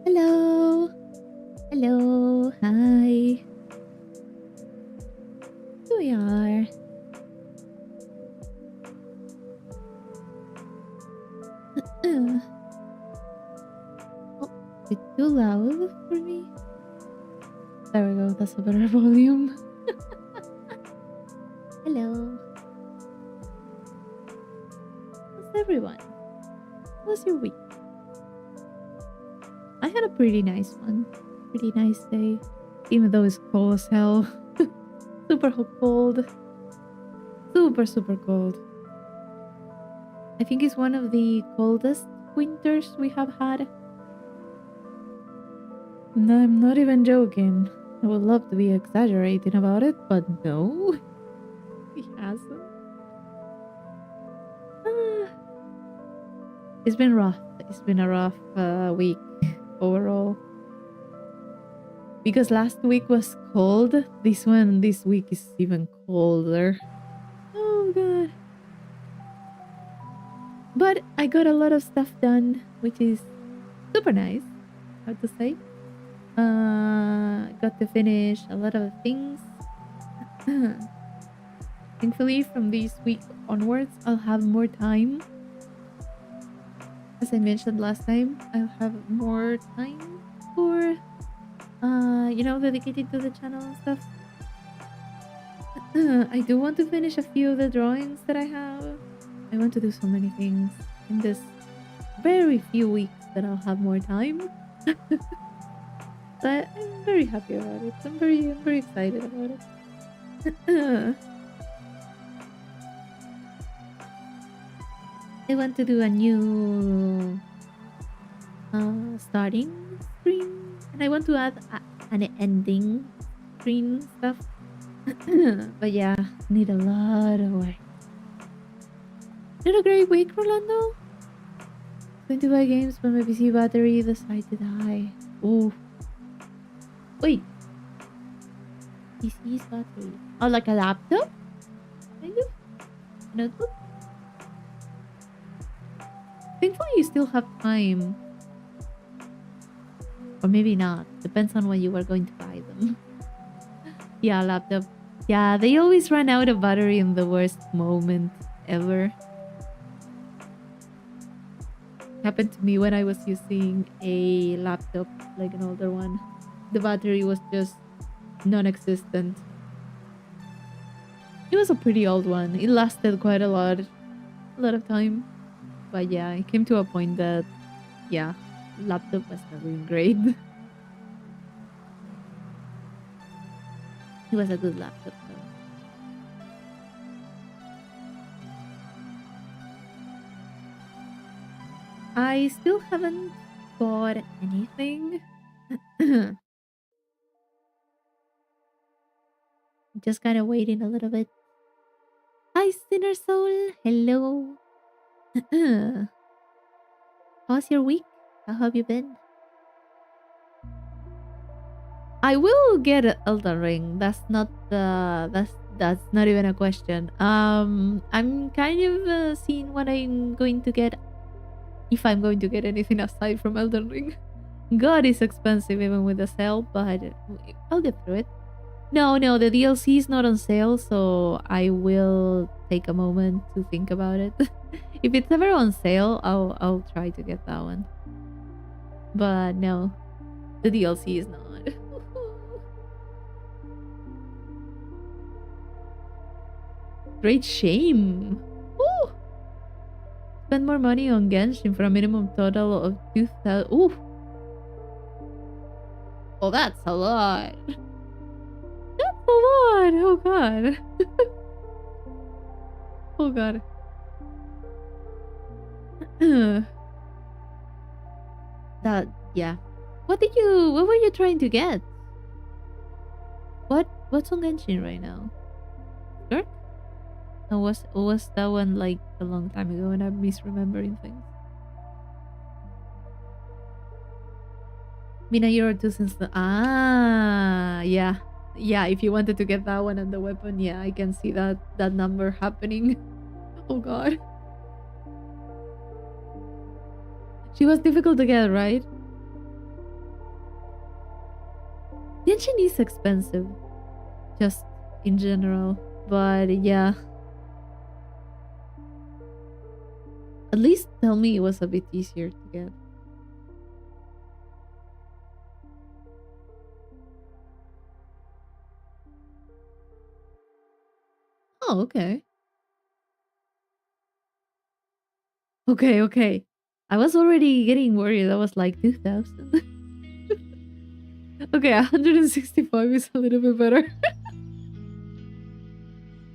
Hello. Hello. Hi. Here we are. Uh, oh, it's too loud for me. There we go. That's a better volume. Hello. How's everyone? How was your week? I had a pretty nice one. Pretty nice day. Even though it's cold as hell. Super cold. Super cold. I think it's one of the coldest winters we have had. No, I'm not even joking. I would love to be exaggerating about it, but no, he hasn't. Ah, it's been rough. It's been a rough week overall. Because last week was cold, this week is even colder. Oh god. But I got a lot of stuff done, which is super nice, how to say. Got to finish a lot of things. Thankfully, from this week onwards, I'll have more time. As I mentioned last time, I'll have more time for, dedicated to the channel and stuff. I do want to finish a few of the drawings that I have. I want to do so many things in this very few weeks that I'll have more time. But I'm very happy about it. I'm very excited about it. I want to do a new starting screen, and I want to add an ending screen stuff. But yeah, need a lot of work. Not a great week, Rolando. Going to buy games, but my PC battery decided to die. Oh, wait. PC's battery. Oh, like a laptop? Kind of? Notebook? Thankfully, you still have time. Or maybe not. Depends on when you are going to buy them. Yeah, laptop. Yeah, they always run out of battery in the worst moment ever. Happened to me when I was using a laptop, like an older one. The battery was just non-existent. It was a pretty old one. It lasted quite a lot of time. But yeah, it came to a point that, yeah, laptop was not doing great. It was a good laptop though. I still haven't bought anything. Just kind of waiting a little bit. Hi, Sinner Soul. Hello. How's your week? How have you been? I will get Elden Ring. That's not even a question. I'm kind of seeing what I'm going to get, if I'm going to get anything aside from Elden Ring. God, is expensive even with the sale, but I'll get through it. No, the DLC is not on sale, so I will take a moment to think about it. If it's ever on sale, I'll try to get that one. But no, the DLC is not. Great shame. Ooh. Spend more money on Genshin for a minimum total of 2,000. Ooh. Oh, that's a lot. That's a lot. Oh god. Oh god. That, yeah. What were you trying to get? What's on Genshin right now? Skirk? Or was that one like a long time ago and I'm misremembering things? Been a year or two since the yeah. Yeah, if you wanted to get that one and the weapon, yeah, I can see that number happening. Oh god. She was difficult to get, right? Genshin is expensive, just in general. But yeah, at least tell me it was a bit easier to get. Oh, okay. Okay, okay. I was already getting worried. I was like 2000. Okay, 165 is a little bit better.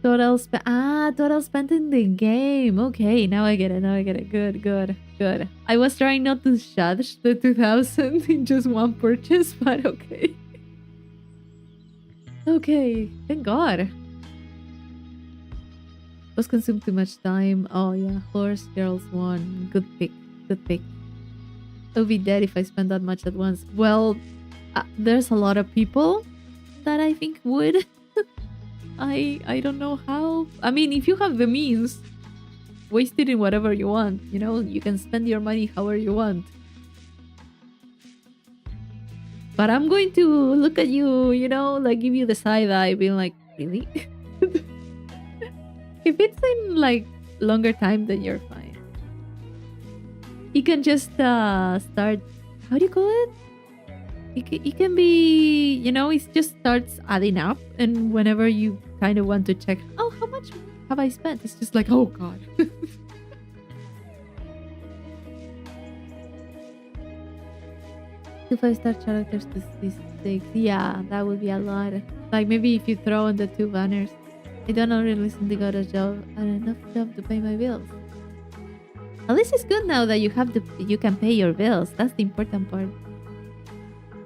Total spent in the game. Okay, now I get it. Now I get it. Good, good, good. I was trying not to judge the 2000 in just one purchase, but okay. Okay, thank God. Was consumed too much time. Oh yeah, Horse Girls 1. Good pick. Good pick. I would be dead if I spent that much at once. Well, there's a lot of people that I think would. I don't know how. I mean, if you have the means, waste it in whatever you want. You know, you can spend your money however you want. But I'm going to look at you, you know, like give you the side eye, being like, really? If it's in like longer time, then you're fine. You can just start. How do you call it? It can be, you know, it just starts adding up, and whenever you kind of want to check, oh, how much have I spent? It's just like, oh god. 2 5-star characters to 6. Yeah, that would be a lot. Like maybe if you throw in the 2 banners. I don't already listen to got a job and enough job to pay my bills. At least it's good now that you can pay your bills. That's the important part.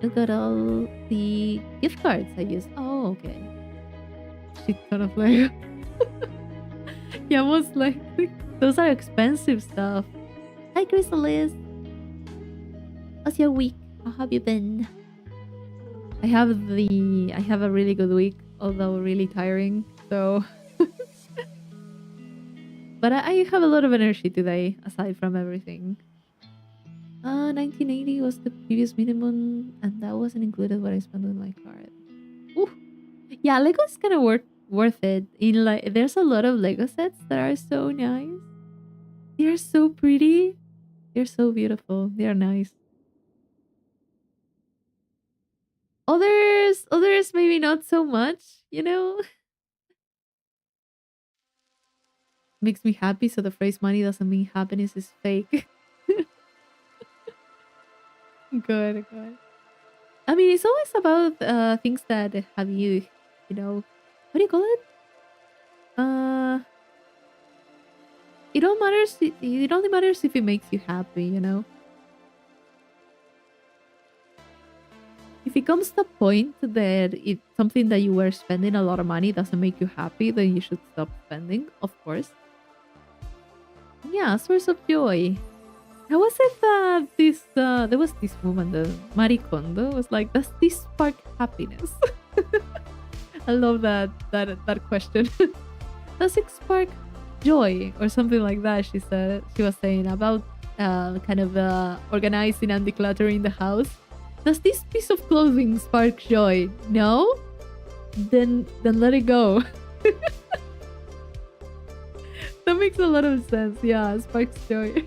Look at all the gift cards I used. Oh, okay. Shit ton of Lego. Yeah, most likely. Those are expensive stuff. Hi, Chrysalis. How's your week? How have you been? I have a really good week, although really tiring. So, but I have a lot of energy today, aside from everything. 1980 was the previous minimum, and that wasn't included what I spent with my card. Ooh. Yeah, Lego's kind of worth it. In like, there's a lot of Lego sets that are so nice. They're so pretty. They're so beautiful. They're nice. Others maybe not so much. You know, makes me happy. So the phrase "money doesn't mean happiness" is fake. Good, good. I mean, it's always about things that have you know, what do you call it? Uh, it all matters. It only matters if it makes you happy, you know. If it comes to a point that it's something that you were spending a lot of money doesn't make you happy, then you should stop spending, of course. Yeah, source of joy. How was it that there was this woman, the Marie Kondo, was like, does this spark happiness? I love that question. Does it spark joy or something like that? She was saying about kind of organizing and decluttering the house. Does this piece of clothing spark joy? No? Then let it go. That makes a lot of sense. Yeah, sparks joy.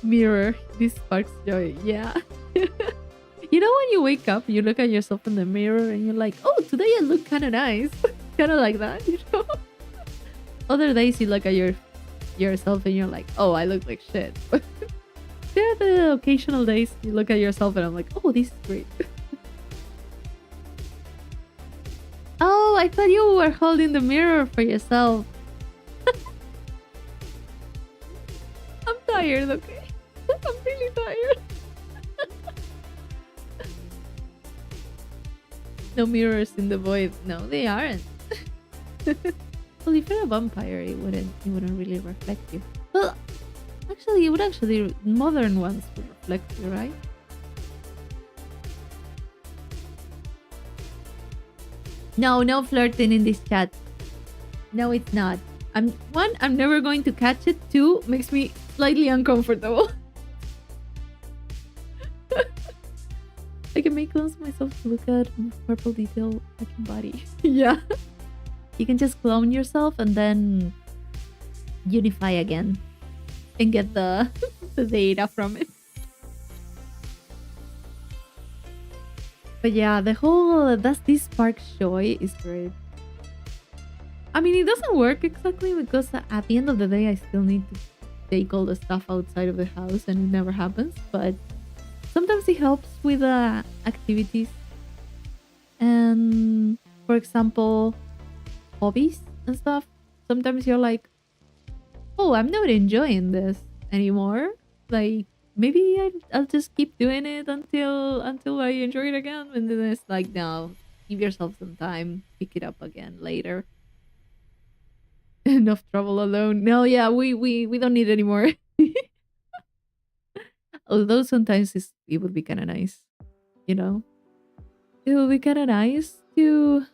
Mirror, this sparks joy. Yeah. You know, when you wake up, you look at yourself in the mirror and you're like, oh, today I look kind of nice. Kind of like that, you know? Other days you look at yourself and you're like, oh, I look like shit. There are the occasional days you look at yourself and I'm like, oh, this is great. Oh, I thought you were holding the mirror for yourself. I'm tired, okay? I'm really tired. No mirrors in the void. No, they aren't. Well, if you're a vampire, it wouldn't really reflect you. Well, actually, modern ones would reflect you, right? No flirting in this chat. No, it's not. I'm never going to catch it. 2, makes me slightly uncomfortable. I can make clones myself to look at purple detail at your body. Yeah. You can just clone yourself and then unify again and get the the data from it. But yeah, the whole Does this spark joy is great. I mean, it doesn't work exactly because at the end of the day, I still need to take all the stuff outside of the house and it never happens. But sometimes it helps with activities. And for example, hobbies and stuff. Sometimes you're like, oh, I'm not enjoying this anymore. Like, maybe I'll just keep doing it until I enjoy it again. And then it's like, no, give yourself some time, pick it up again later. Enough trouble alone. No, yeah, we don't need any more. Although sometimes it would be kind of nice, you know. It would be kind of nice to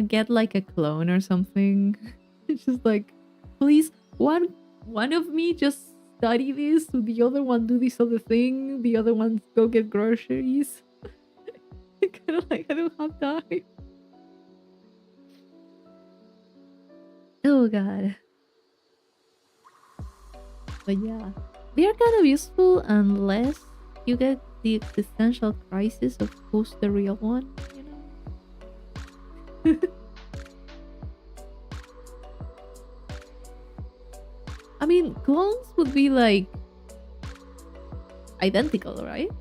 get like a clone or something. It's just like, please, one of me just study this, the other one do this other thing, the other one go get groceries. Kind of like I don't have time. Oh god. But yeah, they are kind of useful unless you get the existential crisis of who's the real one, you know? I mean, clones would be like identical, right?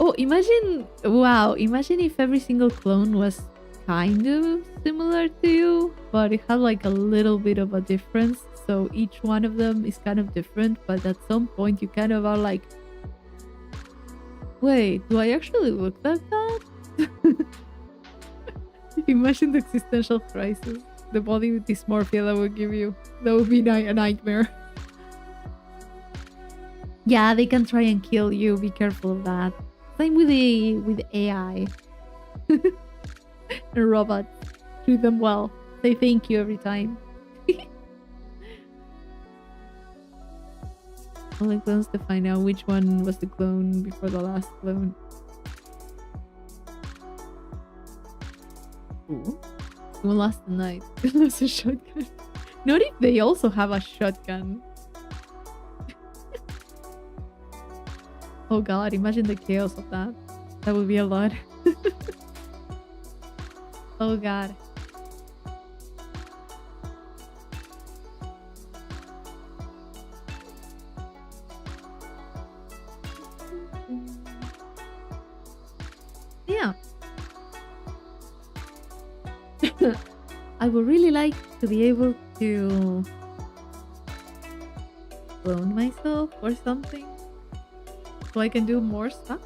Oh, imagine if every single clone was kind of similar to you, but it had like a little bit of a difference. So each one of them is kind of different, but at some point you kind of are like, wait, do I actually look like that? Imagine the existential crisis, the body dysmorphia that would give you. That would be a nightmare. Yeah, they can try and kill you. Be careful of that. Same with AI and robots. Treat them well. Say thank you every time. Only clones to find out which one was the clone before the last clone. Ooh. Who lost the night? Lost a shotgun. Not if they also have a shotgun. Oh god, imagine the chaos of that. That would be a lot. Oh god. Yeah. I would really like to be able to clone myself or something so I can do more stuff.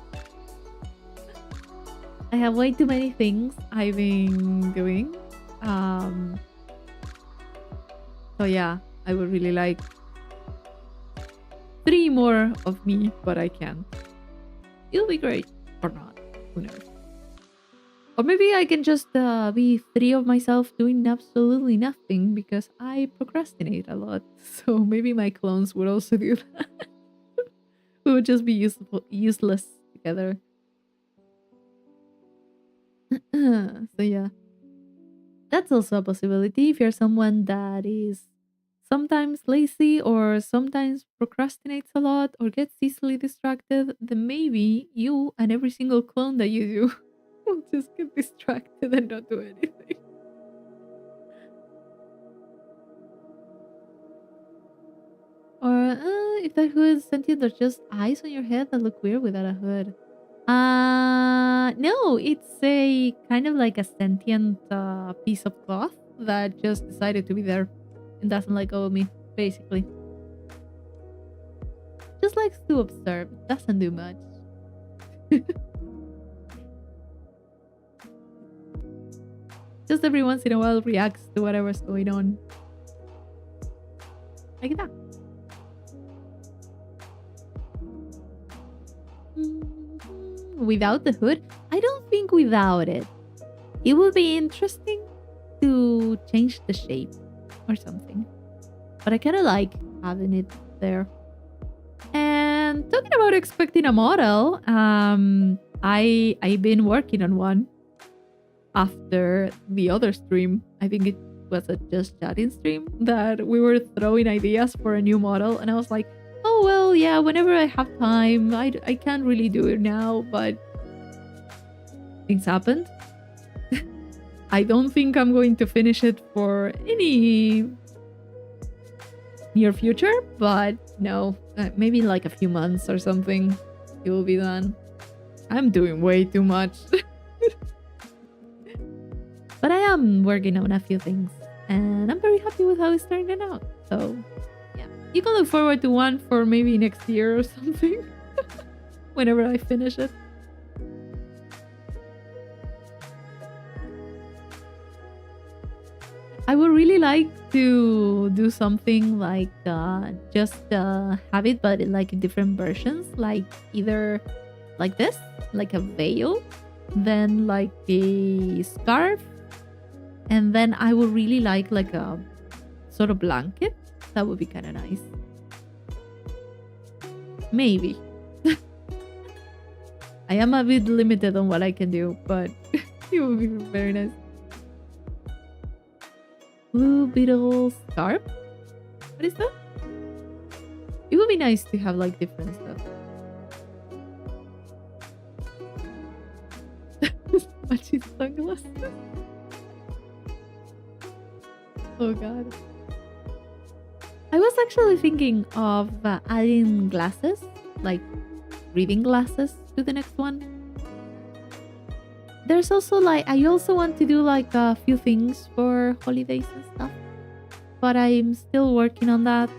I have way too many things I've been doing. So yeah, I would really like 3 more of me, but I can't. It'll be great. Or not. Who knows? Or maybe I can just be 3 of myself doing absolutely nothing because I procrastinate a lot. So maybe my clones would also do that. We would just be useless together. So yeah. That's also a possibility if you're someone that is sometimes lazy or sometimes procrastinates a lot or gets easily distracted, then maybe you and every single clone that you do will just get distracted and not do anything. Or if the hood is sentient, there's just eyes on your head that look weird without a hood. No, it's a kind of like a sentient piece of cloth that just decided to be there and doesn't let go of me, basically. Just likes to observe, doesn't do much. Just every once in a while reacts to whatever's going on. Like that. Without the hood? I don't think without it. It would be interesting to change the shape or something. But I kind of like having it there. And talking about expecting a model, I've been working on one after the other stream. I think it was a just chatting stream that we were throwing ideas for a new model, and I was like, oh well, yeah, whenever I have time. I can't really do it now, but things happened. I don't think I'm going to finish it for any near future, but no, maybe like a few months or something, it will be done. I'm doing way too much. But I am working on a few things, and I'm very happy with how it's turning out. So, yeah, you can look forward to one for maybe next year or something, whenever I finish it. I would really like to do something like just have it, but in like different versions, like either like this, like a veil, then like a scarf, and then I would really like a sort of blanket. That would be kind of nice. Maybe. I am a bit limited on what I can do, but it would be very nice. Blue beetle scarf? What is that? It would be nice to have like different stuff. Matching sunglasses. Oh god. I was actually thinking of adding glasses, like reading glasses to the next one. There's also like, I also want to do like a few things for holidays and stuff, but I'm still working on that.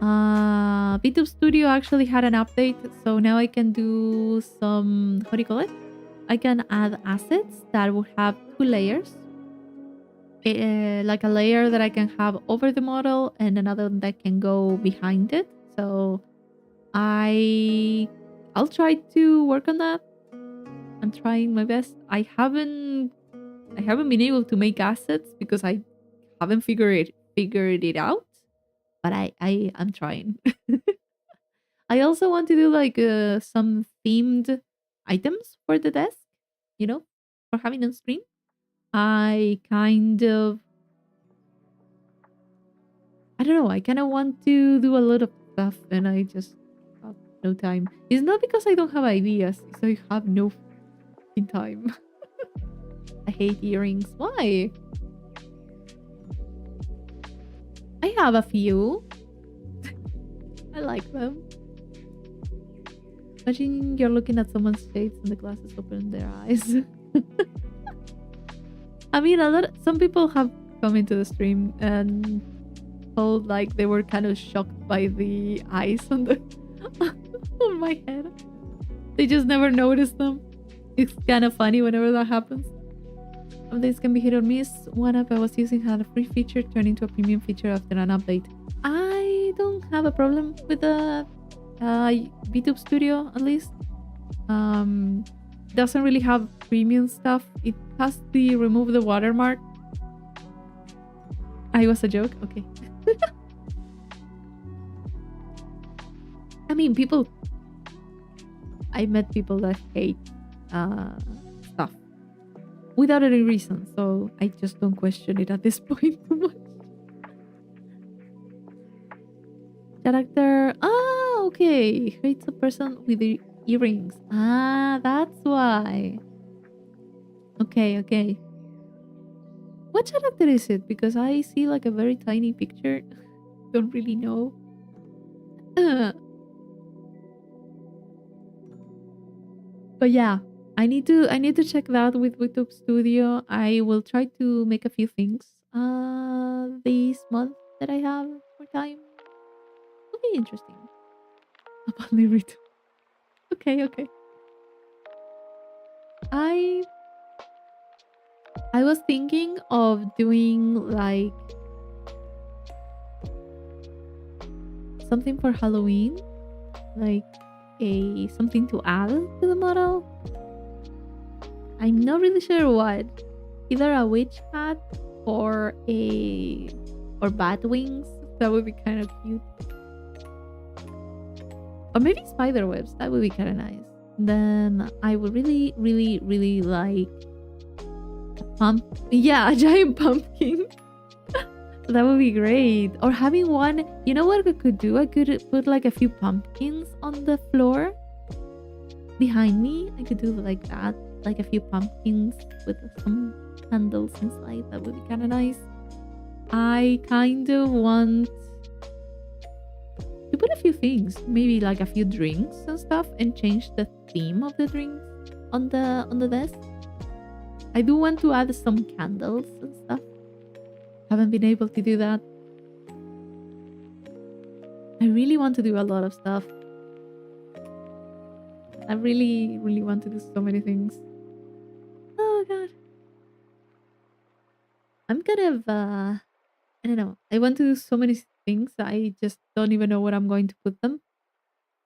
VTube Studio actually had an update, so now I can do some, what do you call it? I can add assets that will have two layers. Like a layer that I can have over the model and another that can go behind it. So I'll try to work on that. I'm trying my best. I haven't been able to make assets because I haven't figured it out, but I'm trying. I also want to do like some themed items for the desk, for having on screen. I don't know, I kind of want to do a lot of stuff and I just have no time. It's not because I don't have ideas, it's I have no time. I hate earrings. Why? I have a few. I like them. Imagine you're looking at someone's face and the glasses open their eyes. I mean, some people have come into the stream and told like they were kind of shocked by the eyes on the on my head. They just never noticed them. It's kind of funny whenever that happens. Some days can be hit or miss. One app I was using had a free feature turn into a premium feature after an update. I don't have a problem with the VTube Studio, at least. Doesn't really have premium stuff. It has the remove the watermark. I was a joke? Okay. I mean, I met people that hate stuff without any reason, so I just don't question it at this point too much. Character, okay, hates a person with the earrings. That's why. Okay. What character is it? Because I see like a very tiny picture. Don't really know. But yeah, I need to check that with VTube Studio. I will try to make a few things this month that I have more time. It'll be interesting. About Rito. Okay. I was thinking of doing like something for Halloween, like something to add to the model. I'm not really sure what. Either a witch hat or bat wings. That would be kind of cute. Or maybe spider webs. That would be kind of nice. Then I would really, really, really like a pump. Yeah, a giant pumpkin. That would be great. Or having one. You know what I could do? I could put like a few pumpkins on the floor behind me. I could do like that. Like a few pumpkins with some candles inside. That would be kind of nice. I kind of want to put a few things, maybe like a few drinks and stuff, and change the theme of the drinks on the desk. I do want to add some candles and stuff. Haven't been able to do that. I really want to do a lot of stuff. I really, really want to do so many things. Oh god. I'm kind of I don't know. I want to do so many things. I just don't even know where I'm going to put them.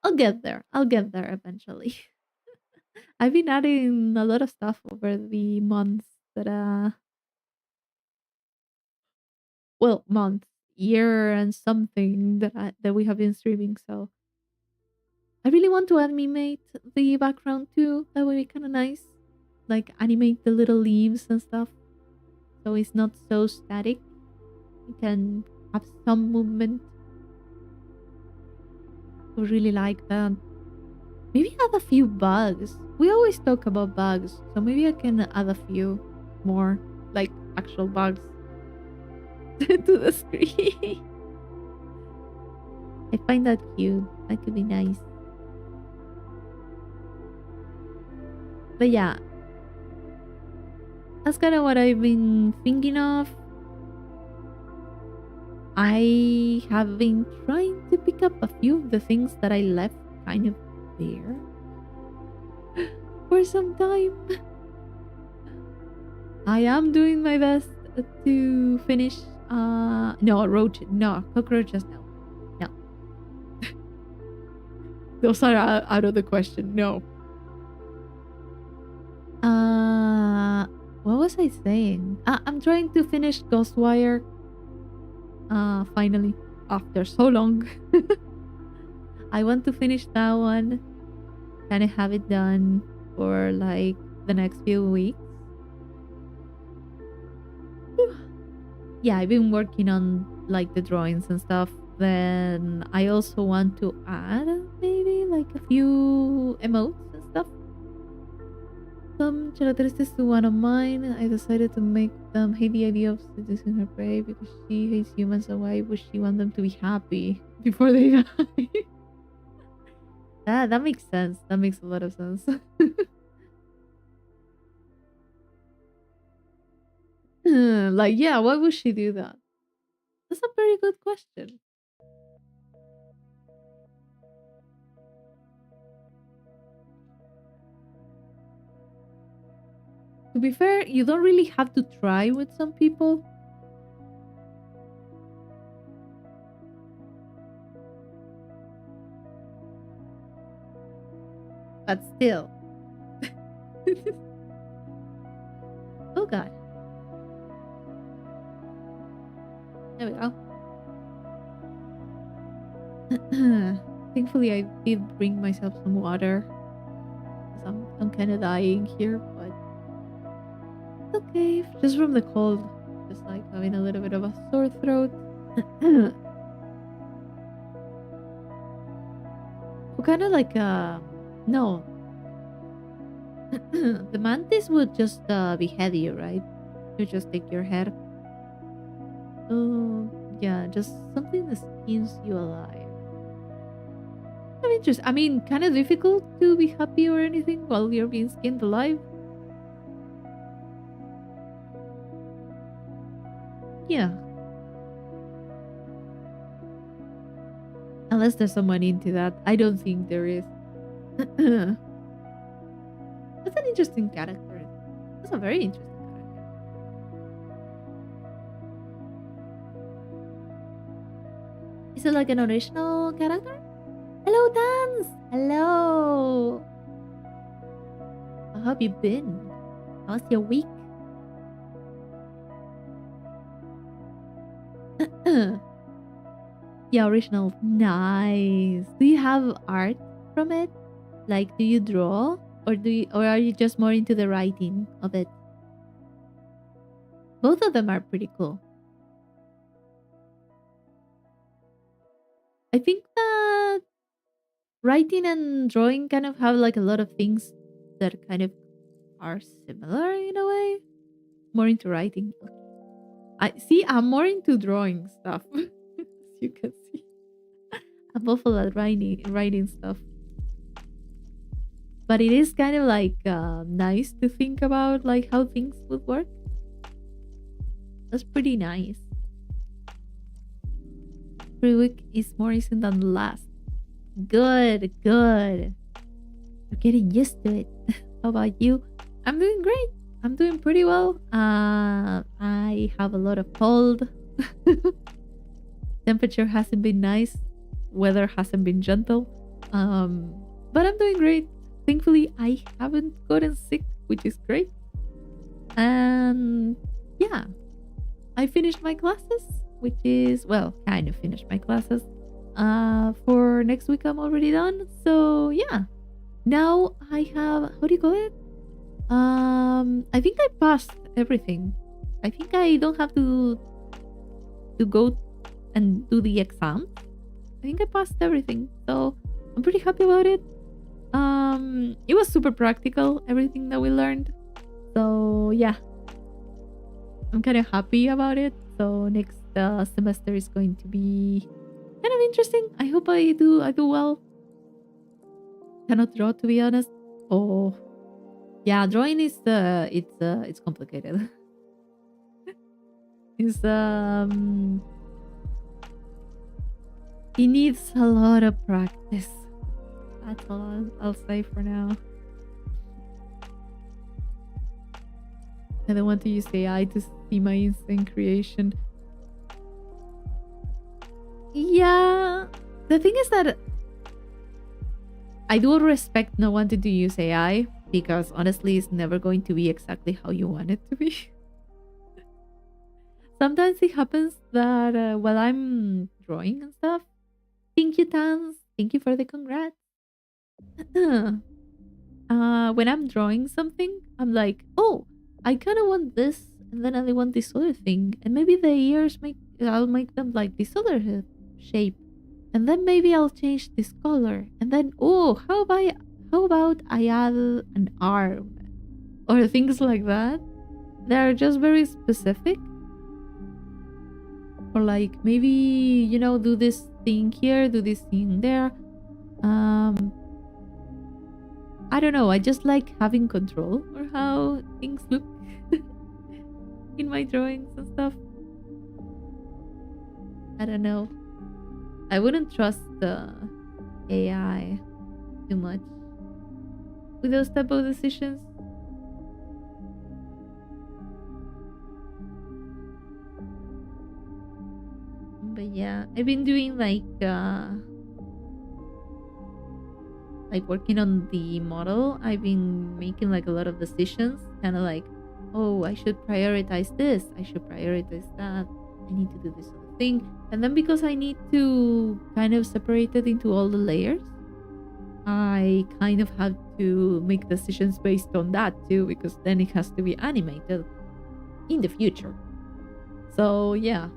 I'll get there. I'll get there eventually. I've been adding a lot of stuff over the months that well, month, year and something that we have been streaming. So I really want to animate the background too. That would be kind of nice. Like animate the little leaves and stuff, so it's not so static. You can have some movement. I would really like that. Maybe add a few bugs. We always talk about bugs, so maybe I can add a few more, like actual bugs, to the screen. I find that cute. That could be nice. But yeah, that's kind of what I've been thinking of. I have been trying to pick up a few of the things that I left kind of there for some time. I am doing my best to finish. No, cockroaches, no. No. Those are out of the question. No. What was I saying? I'm trying to finish Ghostwire. Finally, after so long. I want to finish that one. Kind of have it done for like the next few weeks. Yeah, I've been working on like the drawings and stuff. Then I also want to add maybe like a few emotes and stuff. Some characteristics to one of mine. I decided to make them hate the idea of seducing her prey because she hates humans, and why would she want them to be happy before they die? That makes sense. That makes a lot of sense. Like, yeah, why would she do that? That's a very good question. To be fair, you don't really have to try with some people. But still. Oh god. There we go. Thankfully, I did bring myself some water. Because I'm kind of dying here, but it's okay. Just from the cold. Just like having a little bit of a sore throat. Kind of like no. The mantis would just behead you, right? You just take your head. Oh, yeah, just something that skins you alive. I'm interested. I mean, kind of difficult to be happy or anything while you're being skinned alive. Yeah. Unless there's someone into that. I don't think there is. That's an interesting character. That's a very interesting character. Is it like an original character? Hello, Dance! Hello! How have you been? How's your week? Yeah, original. Nice. Do you have art from it? Like, do you draw, or are you just more into the writing of it? Both of them are pretty cool. I think that writing and drawing kind of have like a lot of things that kind of are similar in a way. More into writing. I see. I'm more into drawing stuff, as you can see. I'm awful at writing stuff. But it is kind of like nice to think about like how things would work. That's pretty nice. Every week is more recent than the last. Good, good. You're getting used to it. How about you? I'm doing great. I'm doing pretty well. I have a lot of cold. Temperature hasn't been nice. Weather hasn't been gentle. But I'm doing great. Thankfully, I haven't gotten sick, which is great. And yeah, I finished my classes, which is, well, kind of finished my classes. For next week, I'm already done. So yeah, now I have, how do you call it? I think I passed everything. I think I don't have to go and do the exam. I think I passed everything, so I'm pretty happy about it. It was super practical, everything that we learned. So yeah, I'm kind of happy about it. So next semester is going to be kind of interesting. I hope I do well. Cannot draw, to be honest. Oh yeah, drawing is it's complicated. It's it needs a lot of practice. That's all I'll say for now. I don't want to use AI to see my instant creation. Yeah, the thing is that I do respect no one to use AI because honestly, it's never going to be exactly how you want it to be. Sometimes it happens that while I'm drawing and stuff, thank you, Tans. Thank you for the congrats. When I'm drawing something, I'm like, oh, I kind of want this, and then I want this other thing, and maybe the ears I'll make them like this other shape, and then maybe I'll change this color, and then oh, how about I add an arm or things like that? They're just very specific, or like maybe do this thing here, do this thing there. I don't know. I just like having control over how things look in my drawings and stuff. I don't know. I wouldn't trust the AI too much with those type of decisions. But yeah, I've been doing like working on the model. I've been making like a lot of decisions, kind of like, oh, I should prioritize this, I should prioritize that, I need to do this other thing. And then because I need to kind of separate it into all the layers, I kind of have to make decisions based on that too, because then it has to be animated in the future. So yeah,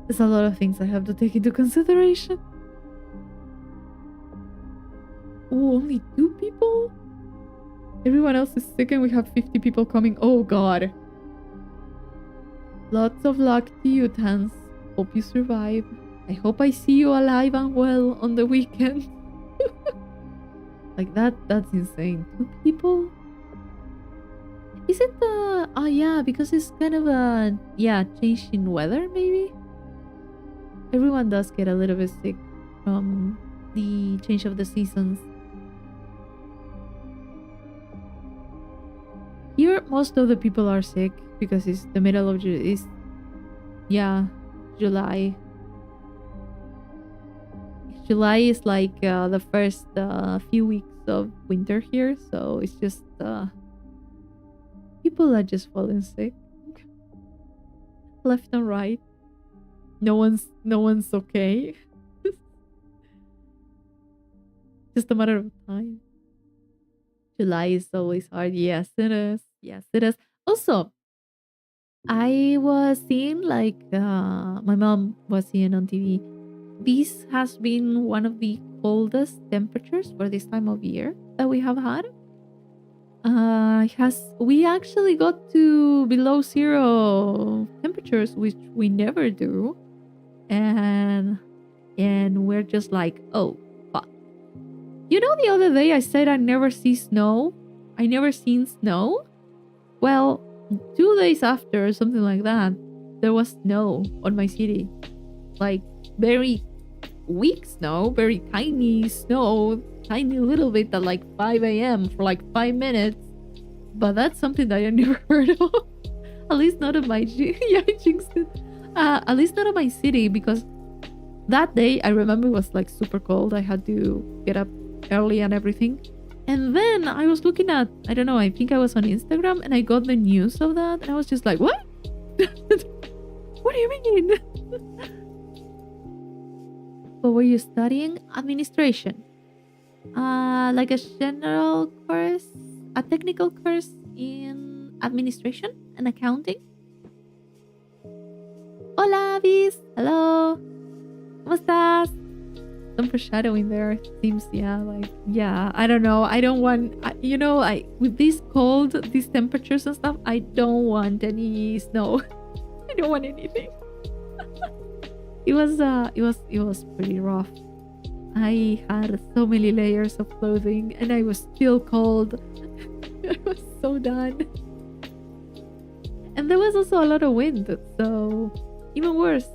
there's a lot of things I have to take into consideration. Oh, only 2 people? Everyone else is sick and we have 50 people coming. Oh god. Lots of luck to you, Tans. Hope you survive. I hope I see you alive and well on the weekend. Like that's insane. 2 people? Is it the... Oh yeah, because it's kind of a... Yeah, change in weather maybe? Everyone does get a little bit sick from the change of the seasons. Here, most of the people are sick because it's the middle of July. July is like the first few weeks of winter here, so it's just people are just falling sick left and right. no one's okay. Just a matter of time. July is always hard. Yes, it is. Yes, it is. Also, I was seeing like my mom was seeing on TV. This has been one of the coldest temperatures for this time of year that we have had. Has we actually got to below zero temperatures, which we never do, and we're just like, oh fuck. You know, the other day I said I never see snow. I never seen snow. Well, 2 days after, or something like that, there was snow on my city. Like very weak snow, very tiny snow, tiny little bit at like 5 a.m. for like 5 minutes. But that's something that I never heard of. At least not in my yeah, I jinxed it. At least not in my city, because that day I remember it was like super cold. I had to get up early and everything. And then I was looking at, I don't know, I think I was on Instagram and I got the news of that. And I was just like, what? What do you mean? What were you studying? Administration. Like a general course, a technical course in administration and accounting. Hola, Bis. Hello. ¿Cómo estás? Some foreshadowing there. Seems, yeah, like, yeah, I don't know. I don't want, with this cold, these temperatures and stuff, I don't want any snow. I don't want anything. It was pretty rough. I had so many layers of clothing and I was still cold. I was so done. And there was also a lot of wind, so even worse.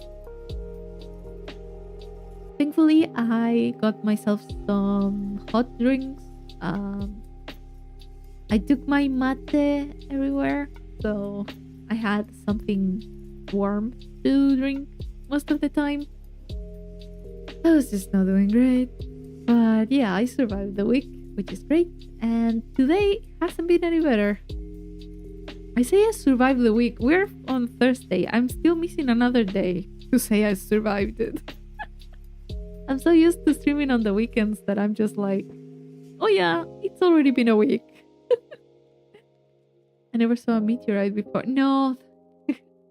Thankfully, I got myself some hot drinks. I took my mate everywhere, so I had something warm to drink most of the time. I was just not doing great. But yeah, I survived the week, which is great. And today hasn't been any better. I say I survived the week. We're on Thursday. I'm still missing another day to say I survived it. I'm so used to streaming on the weekends that I'm just like, oh yeah, it's already been a week. I never saw a meteorite before. No.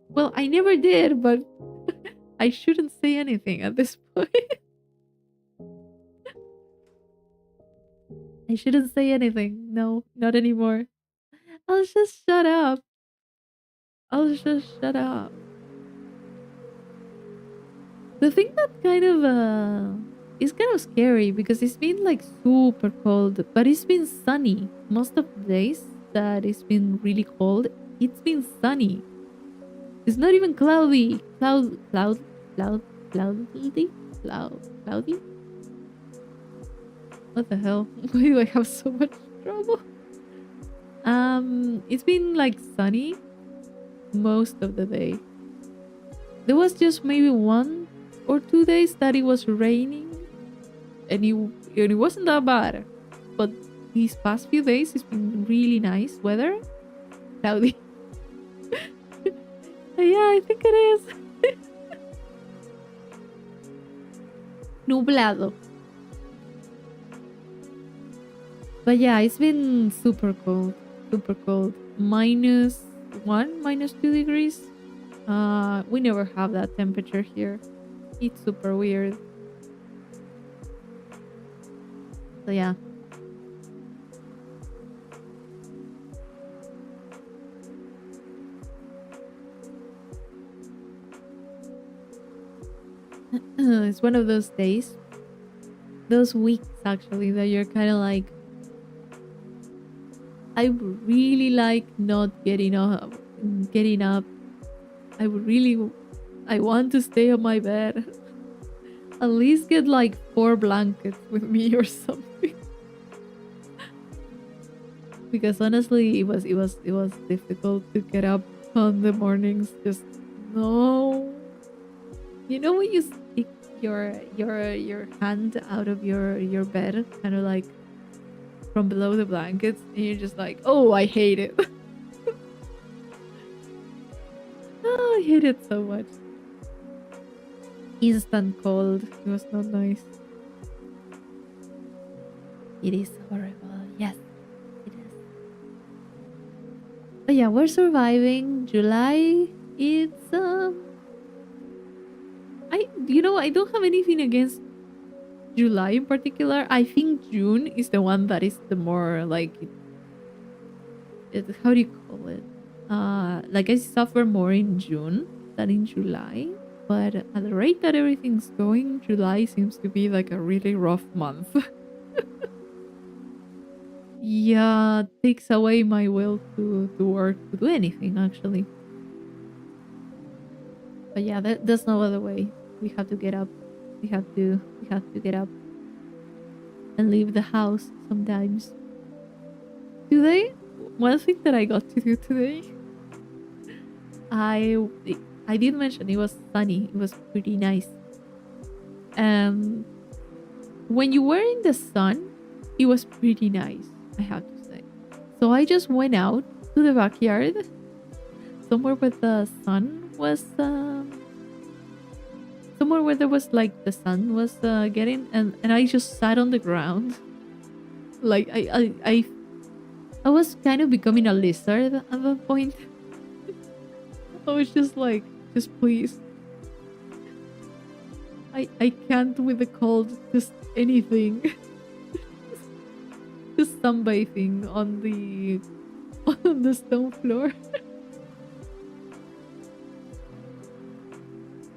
Well, I never did, but I shouldn't say anything at this point. I shouldn't say anything. No, not anymore. I'll just shut up. I'll just shut up. The thing that kind of is kind of scary, because it's been like super cold, but it's been sunny most of the days that it's been really cold. It's been sunny. It's not even cloudy. Cloudy. What the hell? Why do I have so much trouble? It's been like sunny most of the day. There was just maybe 1 or 2 days that it was raining, and it wasn't that bad. But these past few days, it's been really nice weather. Cloudy. Yeah, I think it is. Nublado. But yeah, it's been super cold. Super cold. -1, -2 degrees. We never have that temperature here. It's super weird. So yeah. It's one of those days, those weeks actually, that you're kind of like, I would really like not getting up. I want to stay on my bed. At least get like 4 blankets with me or something. Because honestly, it was difficult to get up on the mornings. Just no. You know when you stick your hand out of your bed, kind of like from below the blankets, and you're just like, oh, I hate it. Oh, I hate it so much. instant cold. It was not nice. It is horrible. Yes, it is. But yeah, we're surviving. July. It's I don't have anything against July in particular. I think June is the one that is the more like how do you call it? Like I suffer more in June than in July. But at the rate that everything's going, July seems to be like a really rough month. Yeah, takes away my will to work, to do anything actually. But yeah, there's no other way. We have to get up. We have to get up and leave the house sometimes. Today, one thing that I got to do today, I I did mention it was sunny. It was pretty nice. Um, when you were in the sun, it was pretty nice, I have to say. So I just went out to the backyard, somewhere where the sun was, somewhere where there was like the sun was getting, and I just sat on the ground. Like I was kind of becoming a lizard at that point. I was just like, just please. I can't with the cold, just anything. Just sunbathing on the on the stone floor.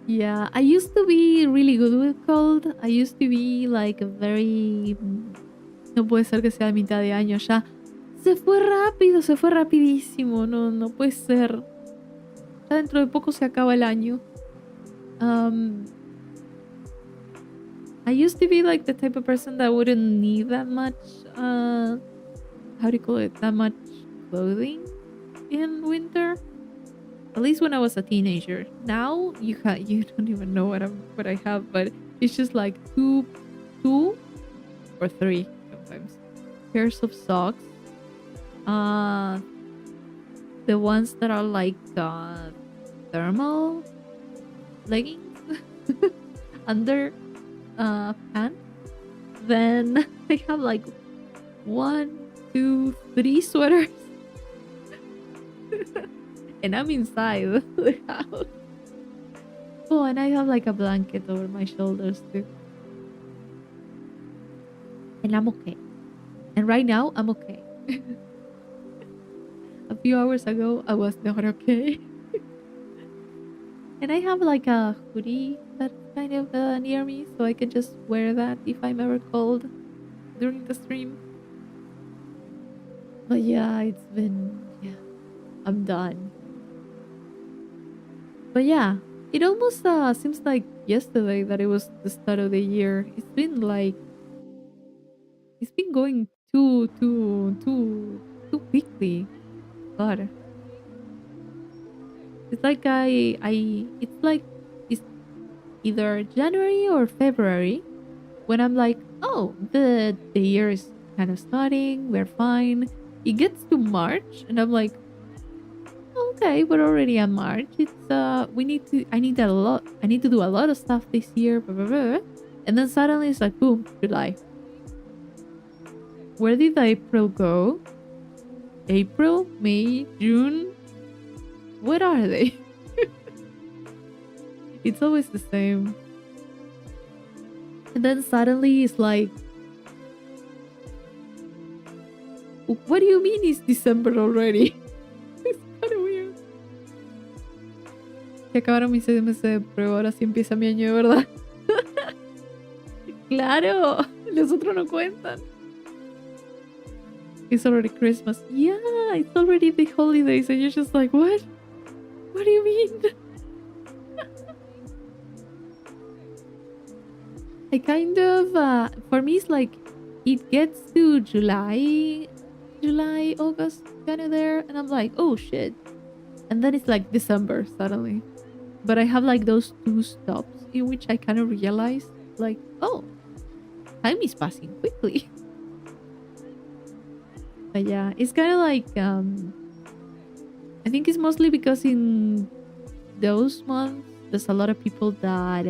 Yeah, I used to be really good with cold. I used to be like a very no puede ser que sea mitad de año ya. Se fue rápido, se fue rapidísimo. No, no puede ser. Ya dentro de poco se acaba el año. Um, I used to be like the type of person that wouldn't need that much, how do you call it? That much clothing in winter. At least when I was a teenager. Now you don't even know what I have, but it's just like two or three sometimes pairs of socks. Uh, the ones that are like thermal leggings under pants. Then I have like 1, 2, 3 sweaters. And I'm inside the house. Oh, and I have like a blanket over my shoulders too. And I'm okay. And right now, I'm okay. A few hours ago, I was not okay. And I have like a hoodie that's kind of near me, so I can just wear that if I'm ever cold during the stream. But yeah, yeah, I'm done. But yeah, it almost seems like yesterday that it was the start of the year. It's been going too quickly. God, it's like it's like it's either January or February when I'm like, oh, the year is kind of starting. We're fine. It gets to March, and I'm like, okay, we're already at March. It's I need a lot. I need to do a lot of stuff this year. Blah, blah, blah. And then suddenly it's like, boom, July. Where did April go? April, May, June. What are they? It's always the same. And then suddenly it's like, what do you mean it's December already? It's kind of weird. Se acabaron mis SMS, pero ahora sí empieza mi año de verdad. Claro, los otros no cuentan. It's already Christmas. Yeah, it's already the holidays, and you're just like, what? What do you mean? I kind of, for me, it's like, it gets to July, August, kind of there, and I'm like, oh shit. And then it's like December suddenly. But I have like those 2 stops in which I kind of realize, like, oh, time is passing quickly. But yeah, it's kind of like, I think it's mostly because in those months, there's a lot of people that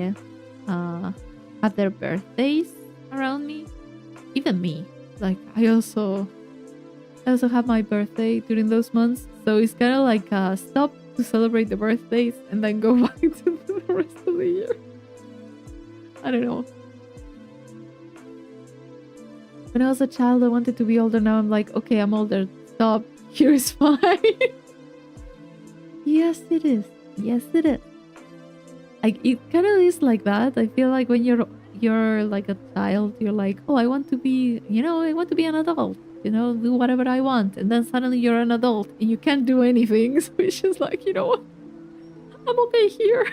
uh, have their birthdays around me. Even me. Like I also have my birthday during those months, so it's kind of like stop to celebrate the birthdays and then go back to the rest of the year. I don't know. When I was a child, I wanted to be older. Now I'm like, okay, I'm older. Stop. Here is fine. Yes, it is. Yes, it is. Like it kind of is like that. I feel like when you're like a child, you're like, oh, I want to be, I want to be an adult. Do whatever I want, and then suddenly you're an adult and you can't do anything. So it's just like, what? I'm okay here.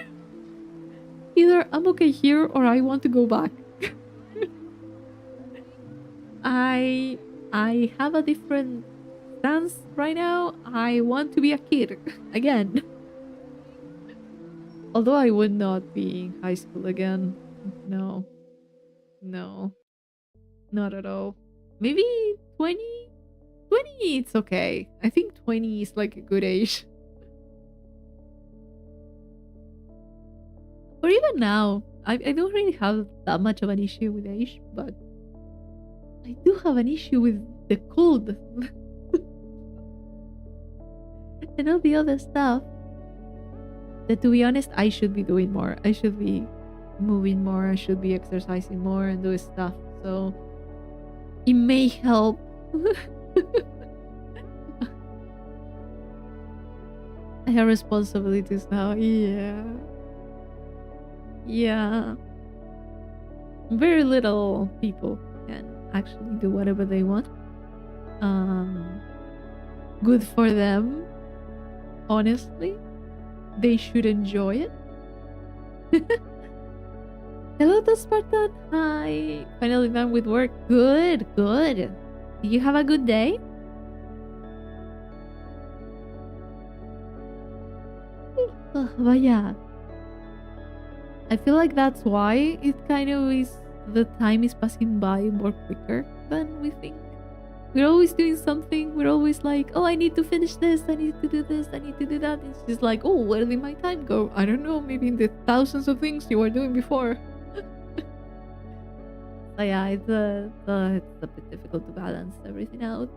Either I'm okay here or I want to go back. I have a different stance right now. I want to be a kid again. Although I would not be in high school again. No. No. Not at all. Maybe 20? 20 it's okay. I think 20 is like a good age. Or even now. I don't really have that much of an issue with age, but I do have an issue with the cold and all the other stuff that, to be honest, I should be doing more. I should be moving more. I should be exercising more and doing stuff. So it may help. I have responsibilities now. Yeah. Yeah. Very little people can actually do whatever they want. Um, Good for them. Honestly, they should enjoy it. Hello to Spartan. Hi. Finally done with work. Good, good. Did you have a good day? But yeah. I feel like that's why it kind of is, the time is passing by more quicker than we think. We're always doing something. We're always like, oh, I need to finish this. I need to do this. I need to do that. It's just like, oh, where did my time go? I don't know. Maybe in the thousands of things you were doing before. So yeah, it's a bit difficult to balance everything out.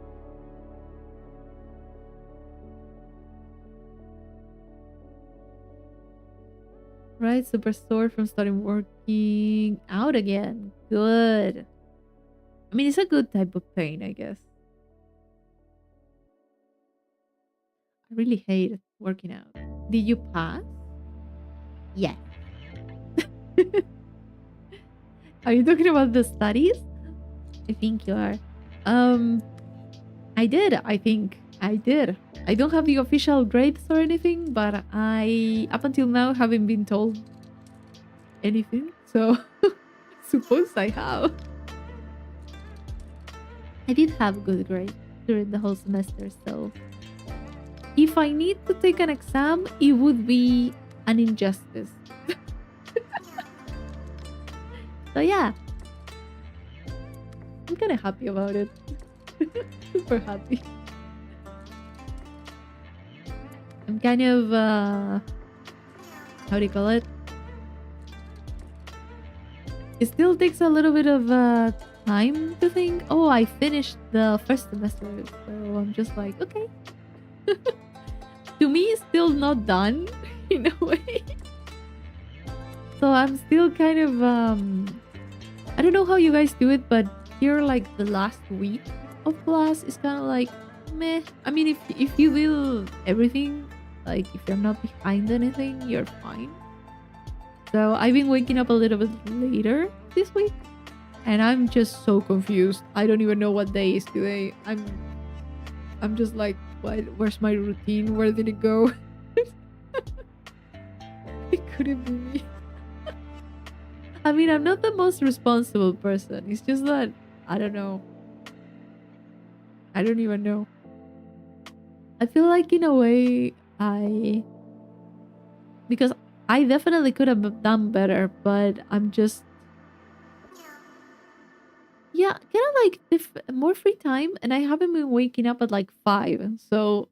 Right, super sore from starting working out again. Good. I mean, it's a good type of pain, I guess. I really hate working out. Did you pass? Yes. Are you talking about the studies? I think you are. Um, I did. I think I did. I don't have the official grades or anything, but I, up until now, haven't been told anything. So, suppose I have. I did have good grades during the whole semester, so if I need to take an exam, it would be an injustice. So yeah, I'm kind of happy about it. Super happy. I'm kind of how do you call it? It still takes a little bit of time to think. Oh, I finished the first semester, so I'm just like, okay. To me, it's still not done in a way. So I'm still kind of I don't know how you guys do it, but here, like the last week of class is kind of like meh. I mean, if you do everything, like if you're not behind anything, you're fine. So I've been waking up a little bit later this week, and I'm just so confused. I don't even know what day is today. I'm just like, what? Where's my routine? Where did it go? It couldn't be me. I mean, I'm not the most responsible person. It's just that I don't know. I don't even know. I feel like in a way because I definitely could have done better, but I'm just, yeah, kind of like more free time, and I haven't been waking up at like 5, so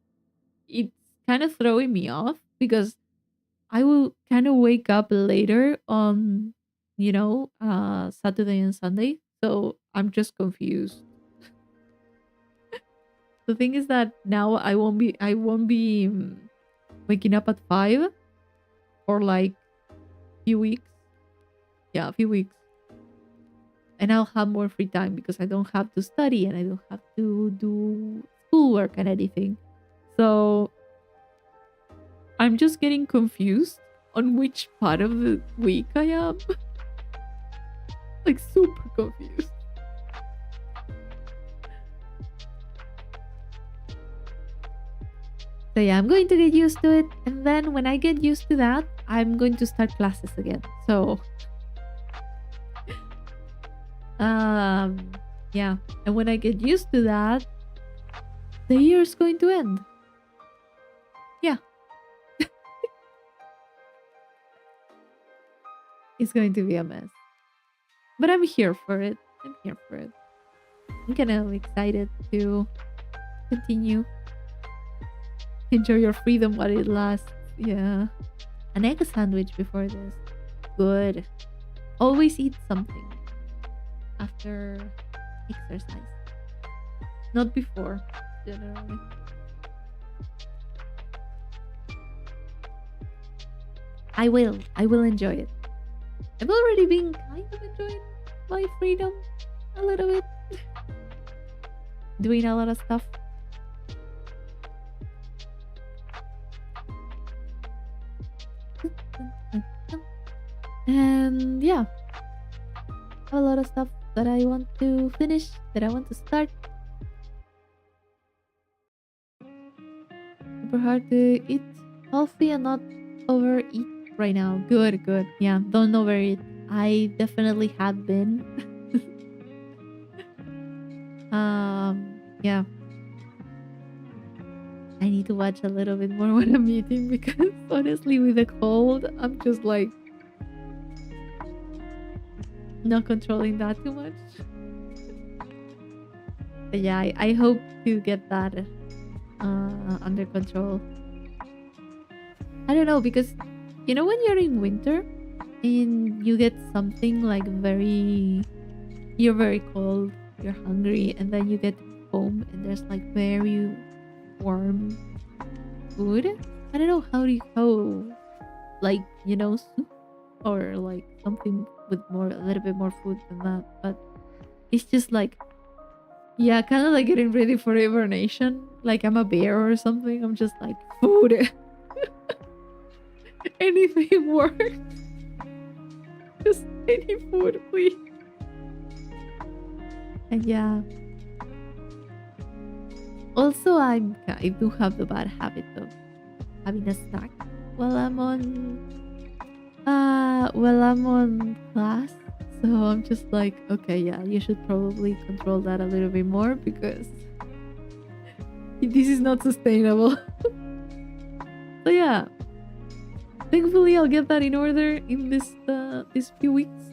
it's kind of throwing me off because I will kind of wake up later on, Saturday and Sunday. So I'm just confused. The thing is that now I won't be waking up at 5 for like few weeks. Yeah, a few weeks. And I'll have more free time because I don't have to study and I don't have to do schoolwork and anything. So I'm just getting confused on which part of the week I am. Like super confused. So yeah, I'm going to get used to it. And then when I get used to that, I'm going to start classes again. So yeah. And when I get used to that, the year is going to end. Yeah. It's going to be a mess. But I'm here for it. I'm here for it. I'm kind of excited to continue. Enjoy your freedom while it lasts. Yeah. An egg sandwich before this. Good. Always eat something after exercise. Not before, generally. I will. I will enjoy it. I've already been kind of enjoying my freedom a little bit. Doing a lot of stuff. And yeah, a lot of stuff that I want to finish, that I want to start. Super hard to eat healthy and not overeat right now. Good, good. Yeah, don't overeat. I definitely have been. Yeah. I need to watch a little bit more when I'm eating because honestly, with the cold, I'm just like not controlling that too much. But yeah, I hope to get that under control. I don't know because when you're in winter and you get something like you're very cold, you're hungry, and then you get home and there's like very warm food. I don't know how like soup or like something with a little bit more food than that, but it's just like yeah, kind of like getting ready for hibernation. Like I'm a bear or something. I'm just like food. Anything works. Just any food, please. And yeah. Also, I do have the bad habit of having a snack while I'm on class. So I'm just like, okay, yeah, you should probably control that a little bit more because this is not sustainable. So yeah, thankfully I'll get that in order in these few weeks.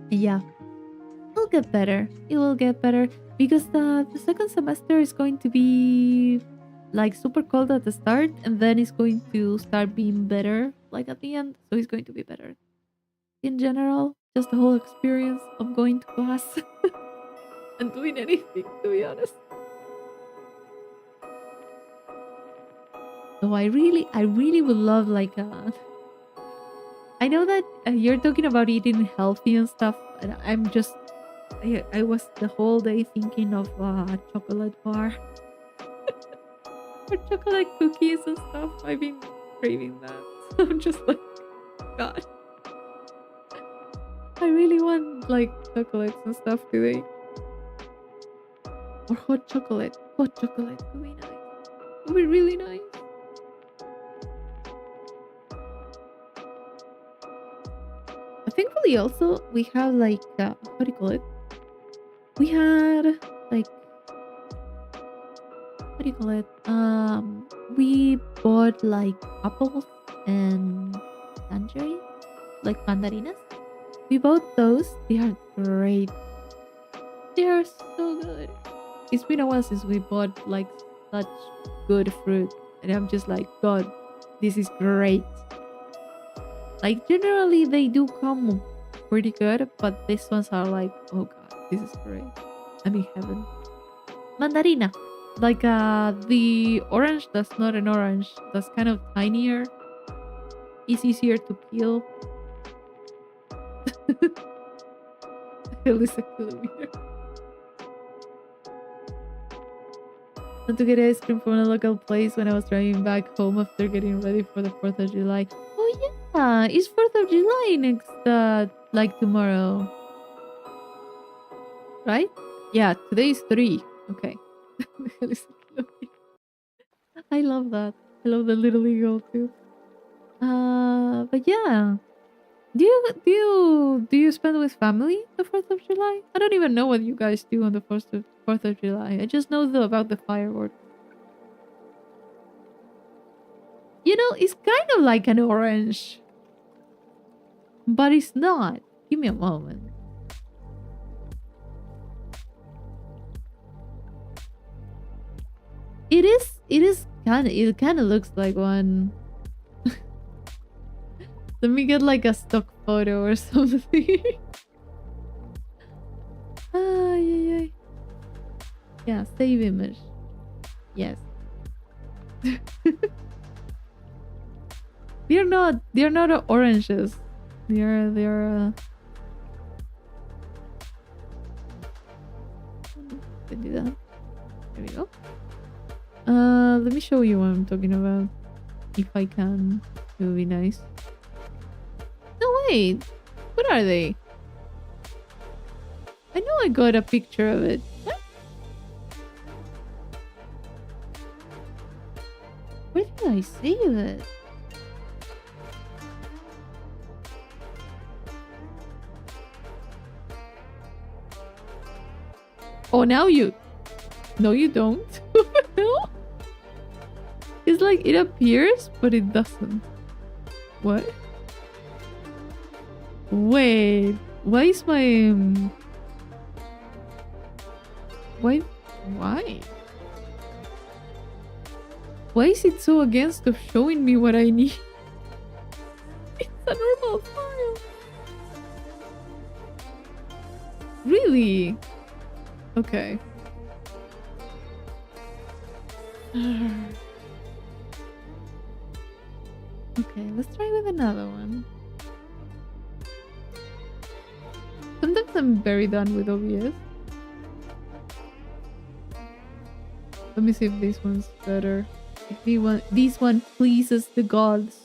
Yeah, it'll get better. It will get better because the second semester is going to be like super cold at the start and then it's going to start being better like at the end, so it's going to be better in general, just the whole experience of going to class and doing anything, to be honest. So I really would love like I know that you're talking about eating healthy and stuff, and I was the whole day thinking of a chocolate bar or chocolate cookies and stuff. I've been craving that. So I'm just like, God, I really want like chocolates and stuff today. Or hot chocolate. Hot chocolate would be nice. Would be really nice. Thankfully, also we have like what do you call it? We had like what do you call it? We bought like apples and tangerine, like mandarinas. We bought those. They are great. They are so good. It's been a while since we bought like such good fruit, and I'm just like, God, this is great. Like generally they do come pretty good, but these ones are like, oh god, this is great. I'm in heaven. Mandarina. Like the orange that's not an orange, that's kind of tinier. It's easier to peel. Hell is a kilometer. And to get ice cream from a local place when I was driving back home after getting ready for the 4th of July. Oh yeah, it's 4th of July next, like tomorrow. Right? Yeah, today is 3. Okay. I love that. I love the little eagle too. But yeah. Do you spend with family the 4th of July? I don't even know what you guys do on the 4th of July. I just know about the fireworks. You know, it's kind of like an orange. But it's not. Give me a moment. It kind of looks like one. Let me get like a stock photo or something. Yeah. Yeah, save image. Yes. They're not oranges. They're can do that. There we go. Let me show you what I'm talking about. If I can. It would be nice. No, wait. What are they? I know I got a picture of it. What? Where did I save it? Oh, now you... No, you don't. No? It's like it appears, but it doesn't. What? Wait, why is my why why is it so against of showing me what I need? It's a normal file. Really? Okay. Okay, let's try with another one. Sometimes I'm very done with OBS. Let me see if this one's better. If this one pleases the gods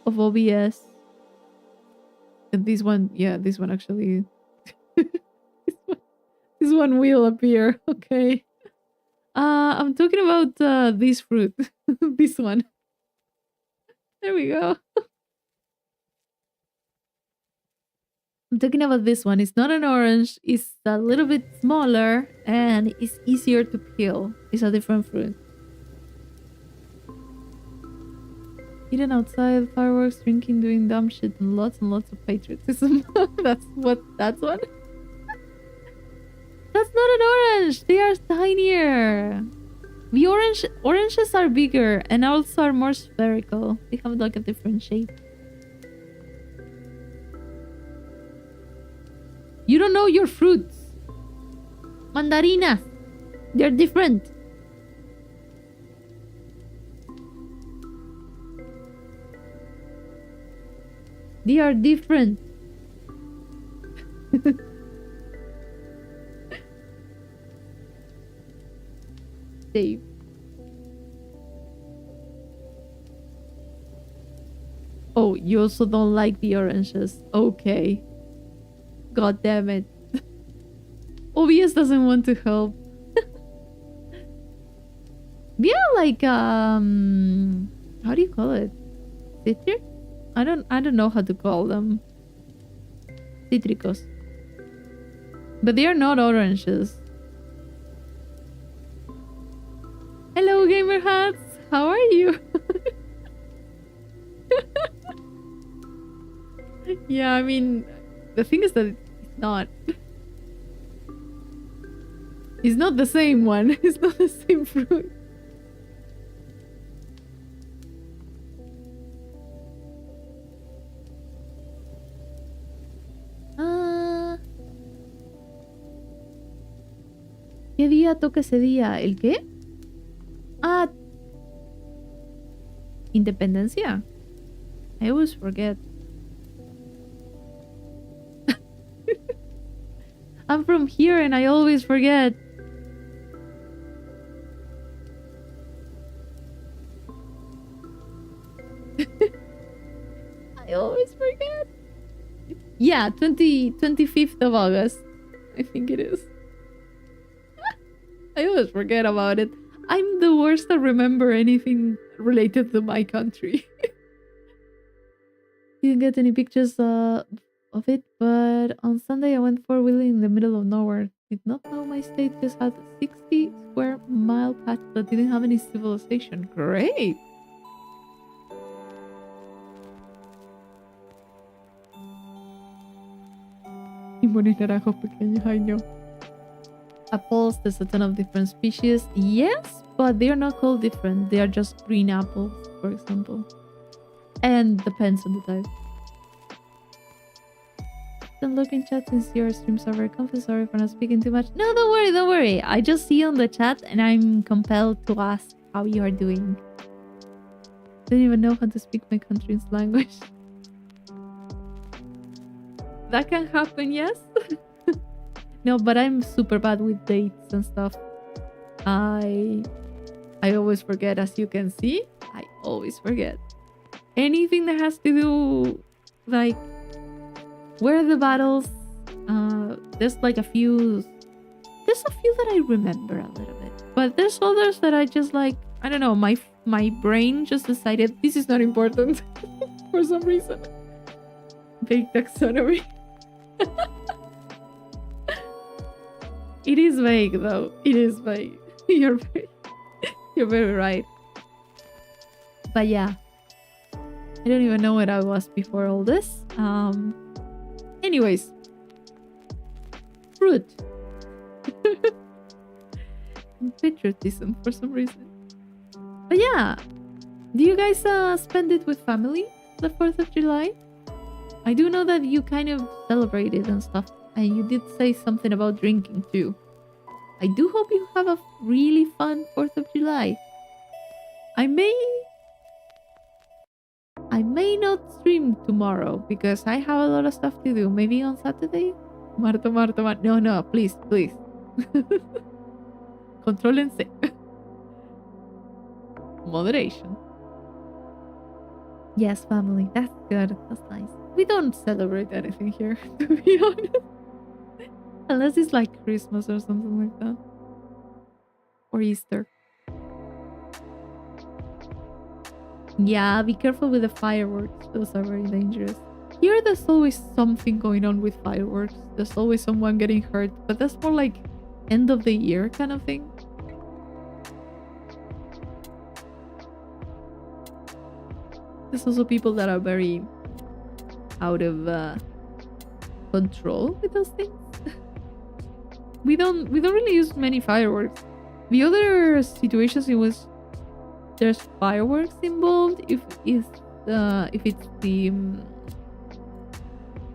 of OBS. And this one, yeah, this one actually... this one will appear, okay. I'm talking about this fruit. This one. There we go. I'm talking about this one. It's not an orange. It's a little bit smaller and it's easier to peel. It's a different fruit. Eating outside, fireworks, drinking, doing dumb shit, and lots of patriotism. That's one. That's not an orange. They are tinier. The oranges are bigger and also are more spherical. They have like a different shape. You don't know your fruits. Mandarinas. They're different. They are different. Dave. Oh, you also don't like the oranges. Okay. God damn it. OBS doesn't want to help. We are like how do you call it? Citric? I don't know how to call them. Citricos. But they are not oranges. Hello gamer hats. How are you? Yeah, I mean, the thing is that it's not. It's not the same one. It's not the same fruit. ¿Qué día toca ese día? ¿El qué? Ah, Independencia. I always forget. I'm from here and I always forget. I always forget. Yeah, 25th of August. I think it is. I always forget about it. I'm the worst at remember anything related to my country. Didn't get any pictures of it, but on Sunday I went four-wheeling in the middle of nowhere. Did not know my state just had a 60 square mile patch that didn't have any civilization. Great! Y morir naranjos pequeños, I know. Apples, there's a ton of different species. Yes, but they're not called different. They are just green apples, for example. And depends on the type. Don't look in chat since your streams are very confused. Sorry for not speaking too much. No, don't worry, don't worry. I just see on the chat and I'm compelled to ask how you are doing. Don't even know how to speak my country's language. That can happen, yes? No, but I'm super bad with dates and stuff. I always forget, as you can see. I always forget. Anything that has to do, like, where are the battles? There's like a few. There's a few that I remember a little bit, but there's others that I just like. I don't know. My brain just decided this is not important for some reason. Vague taxonomy. It is vague though. It is vague. You're very right. But yeah, I don't even know what I was before all this. Anyways, fruit. And patriotism for some reason. But yeah, do you guys spend it with family, the 4th of July? I do know that you kind of celebrate it and stuff, and you did say something about drinking too. I do hope you have a really fun 4th of July. I may not stream tomorrow because I have a lot of stuff to do. Maybe on Saturday? Marto. No, please. Contrólense. Moderation. Yes, family. That's good. That's nice. We don't celebrate anything here, to be honest. Unless it's like Christmas or something like that. Or Easter. Yeah, be careful with the fireworks. Those are very dangerous. Here, there's always something going on with fireworks. There's always someone getting hurt, but that's more like end of the year kind of thing. There's also people that are very out of control with those things. we don't really use many fireworks. The other situations, it was there's fireworks involved if it's the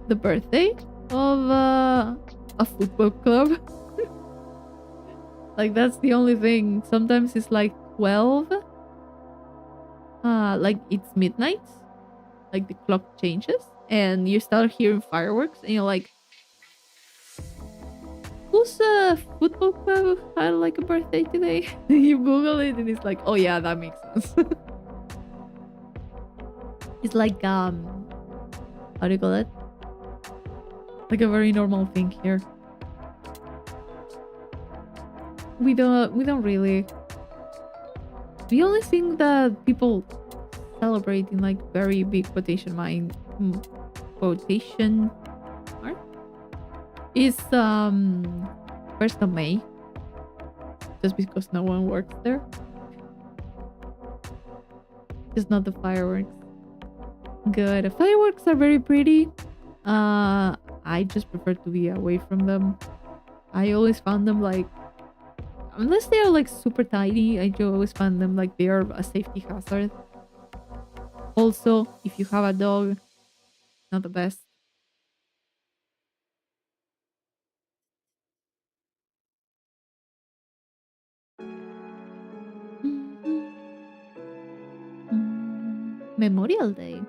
birthday of a football club. Like that's the only thing. Sometimes it's like 12. Like it's midnight. Like the clock changes and you start hearing fireworks and you're like, whose football club had like a birthday today? You Google it and it's like, oh yeah, that makes sense. It's like how do you call it? Like a very normal thing here. We don't really. The only thing that people celebrate in like very big quotation mark is 1st of May, just because no one works there. Just not the fireworks. Good. Fireworks are very pretty. I just prefer to be away from them. I always found them like, unless they are like super tiny, I always find them like they are a safety hazard. Also, if you have a dog, not the best. Memorial Day.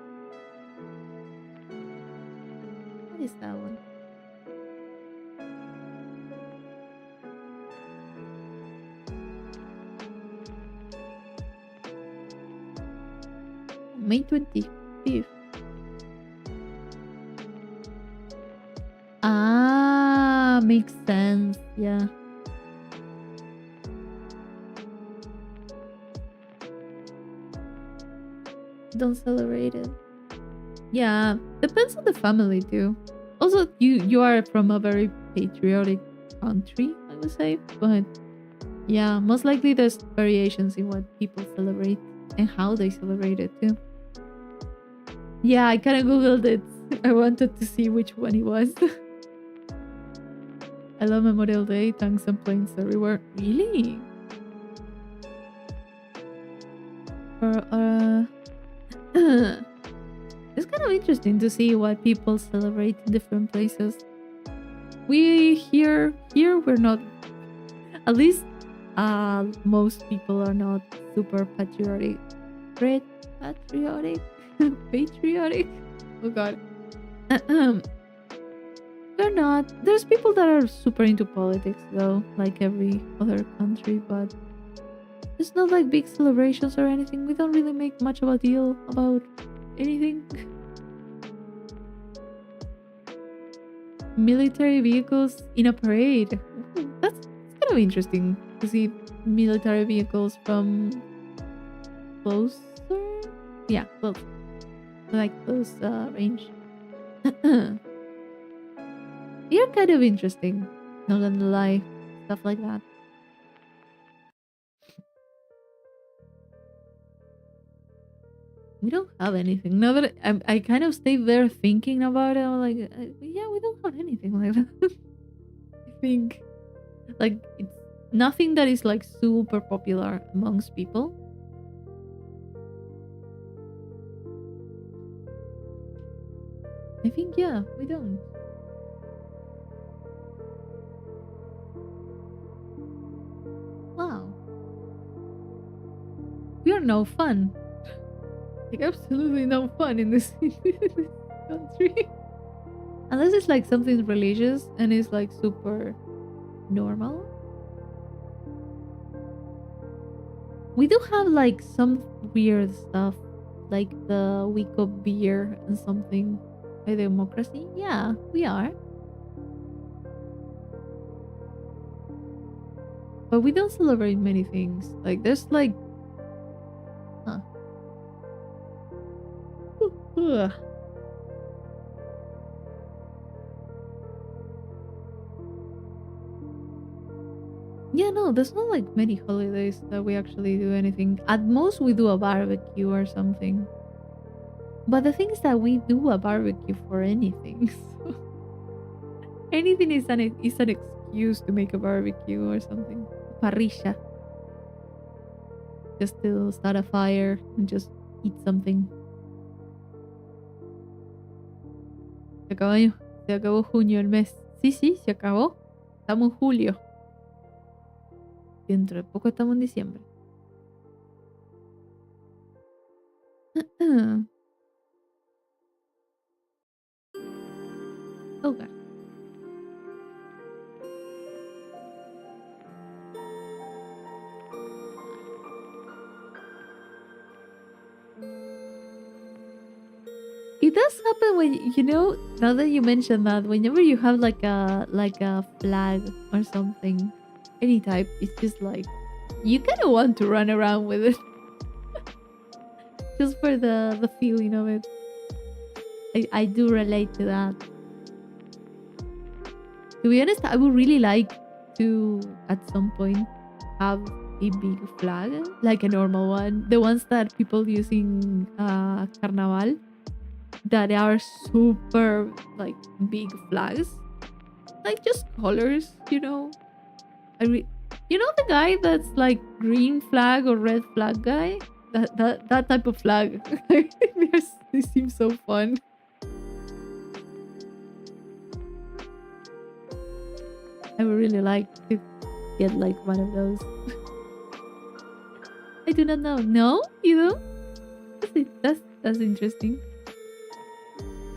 What is that one? May 25th. Ah, makes sense. Yeah. Don't celebrate it. Yeah, depends on the family too. Also, you are from a very patriotic country, I would say, but yeah, most likely there's variations in what people celebrate and how they celebrate it too. Yeah, I kind of googled it. I wanted to see which one it was. I love Memorial Day, tanks and planes everywhere. Really? Or it's kind of interesting to see what people celebrate in different places. We here we're not, at least most people are not super patriotic. Patriotic? Patriotic? Oh god. They're not. There's people that are super into politics though, like every other country, but it's not like big celebrations or anything. We don't really make much of a deal about anything. Military vehicles in a parade. That's kind of interesting to see military vehicles from closer. Yeah, close. Like close range. You're kind of interesting. Not gonna lie. Stuff like that. We don't have anything. Now that I kind of stayed there thinking about it, I'm like, yeah, we don't have anything like that. I think, like, it's nothing that is like super popular amongst people. I think, yeah, we don't. Wow. We are no fun. Like, absolutely no fun in this, in this country. Unless it's like something religious and it's like super normal. We do have like some weird stuff, like the week of beer and something. By democracy? Yeah, we are. But we don't celebrate many things. Like there's like huh. Ugh. Yeah, no, there's not like many holidays that we actually do anything. At most we do a barbecue or something. But the thing is that we do a barbecue for anything. So anything is an excuse to make a barbecue or something. Parrilla. Just to start a fire and just eat something. Se acabó junio el mes. Sí, sí, se acabó. Estamos en julio. Dentro de poco estamos en diciembre. Hogar. It does happen when now that you mention that, whenever you have like a flag or something, any type, it's just like you kind of want to run around with it. Just for the feeling of it. I do relate to that. To be honest, I would really like to at some point have a big flag, like a normal one, the ones that people use in carnaval, that are super like big flags, like just colors, the guy that's like green flag or red flag guy, that type of flag. They seem so fun. I would really like to get like one of those. I do not know. No, you don't. That's interesting.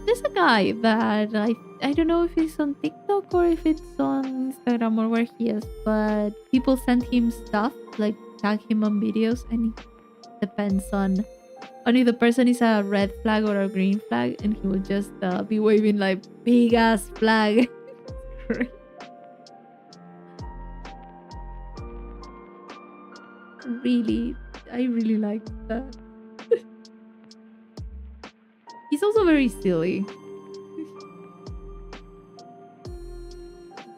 There's a guy that I don't know if he's on TikTok or if it's on Instagram or where he is, but people send him stuff like tag him on videos, and it depends on if the person is a red flag or a green flag, and he will just be waving like big ass flag. Really, I really like that. He's also very silly.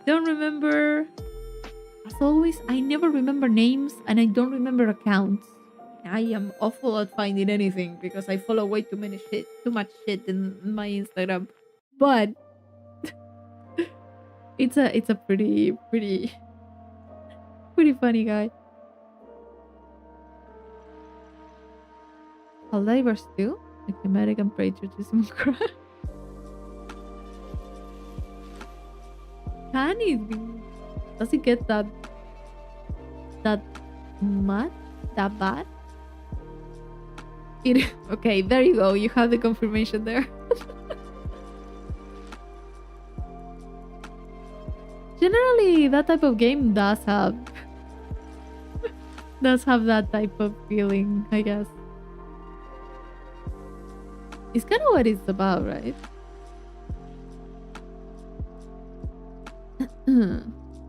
Don't remember. As always, I never remember names and I don't remember accounts. I am awful at finding anything because I follow way too much shit in my Instagram. But it's a pretty funny guy. Helldivers too? Like American patriotism crap. Can it be? Does it get that much? That bad? Okay, there you go. You have the confirmation there. Generally, that type of game does have that type of feeling, I guess. It's kind of what it's about, right?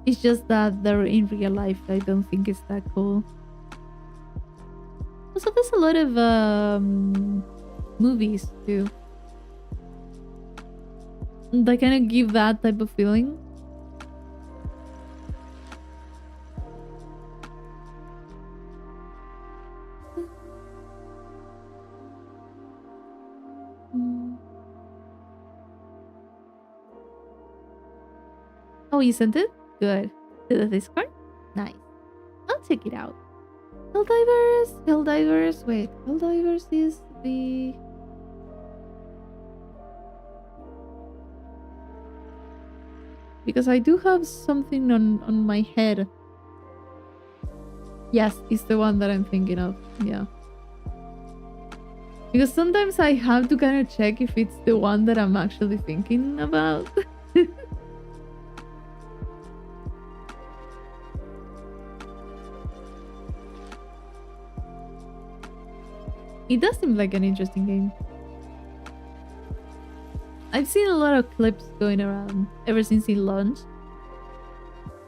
It's just that they're in real life. I don't think it's that cool. Also, there's a lot of movies too that kind of give that type of feeling. Oh, you sent it? Good. To the Discord? Nice. I'll check it out. Helldivers. Wait, Helldivers is the... Because I do have something on my head. Yes, it's the one that I'm thinking of. Yeah. Because sometimes I have to kind of check if it's the one that I'm actually thinking about. It does seem like an interesting game. I've seen a lot of clips going around ever since it launched.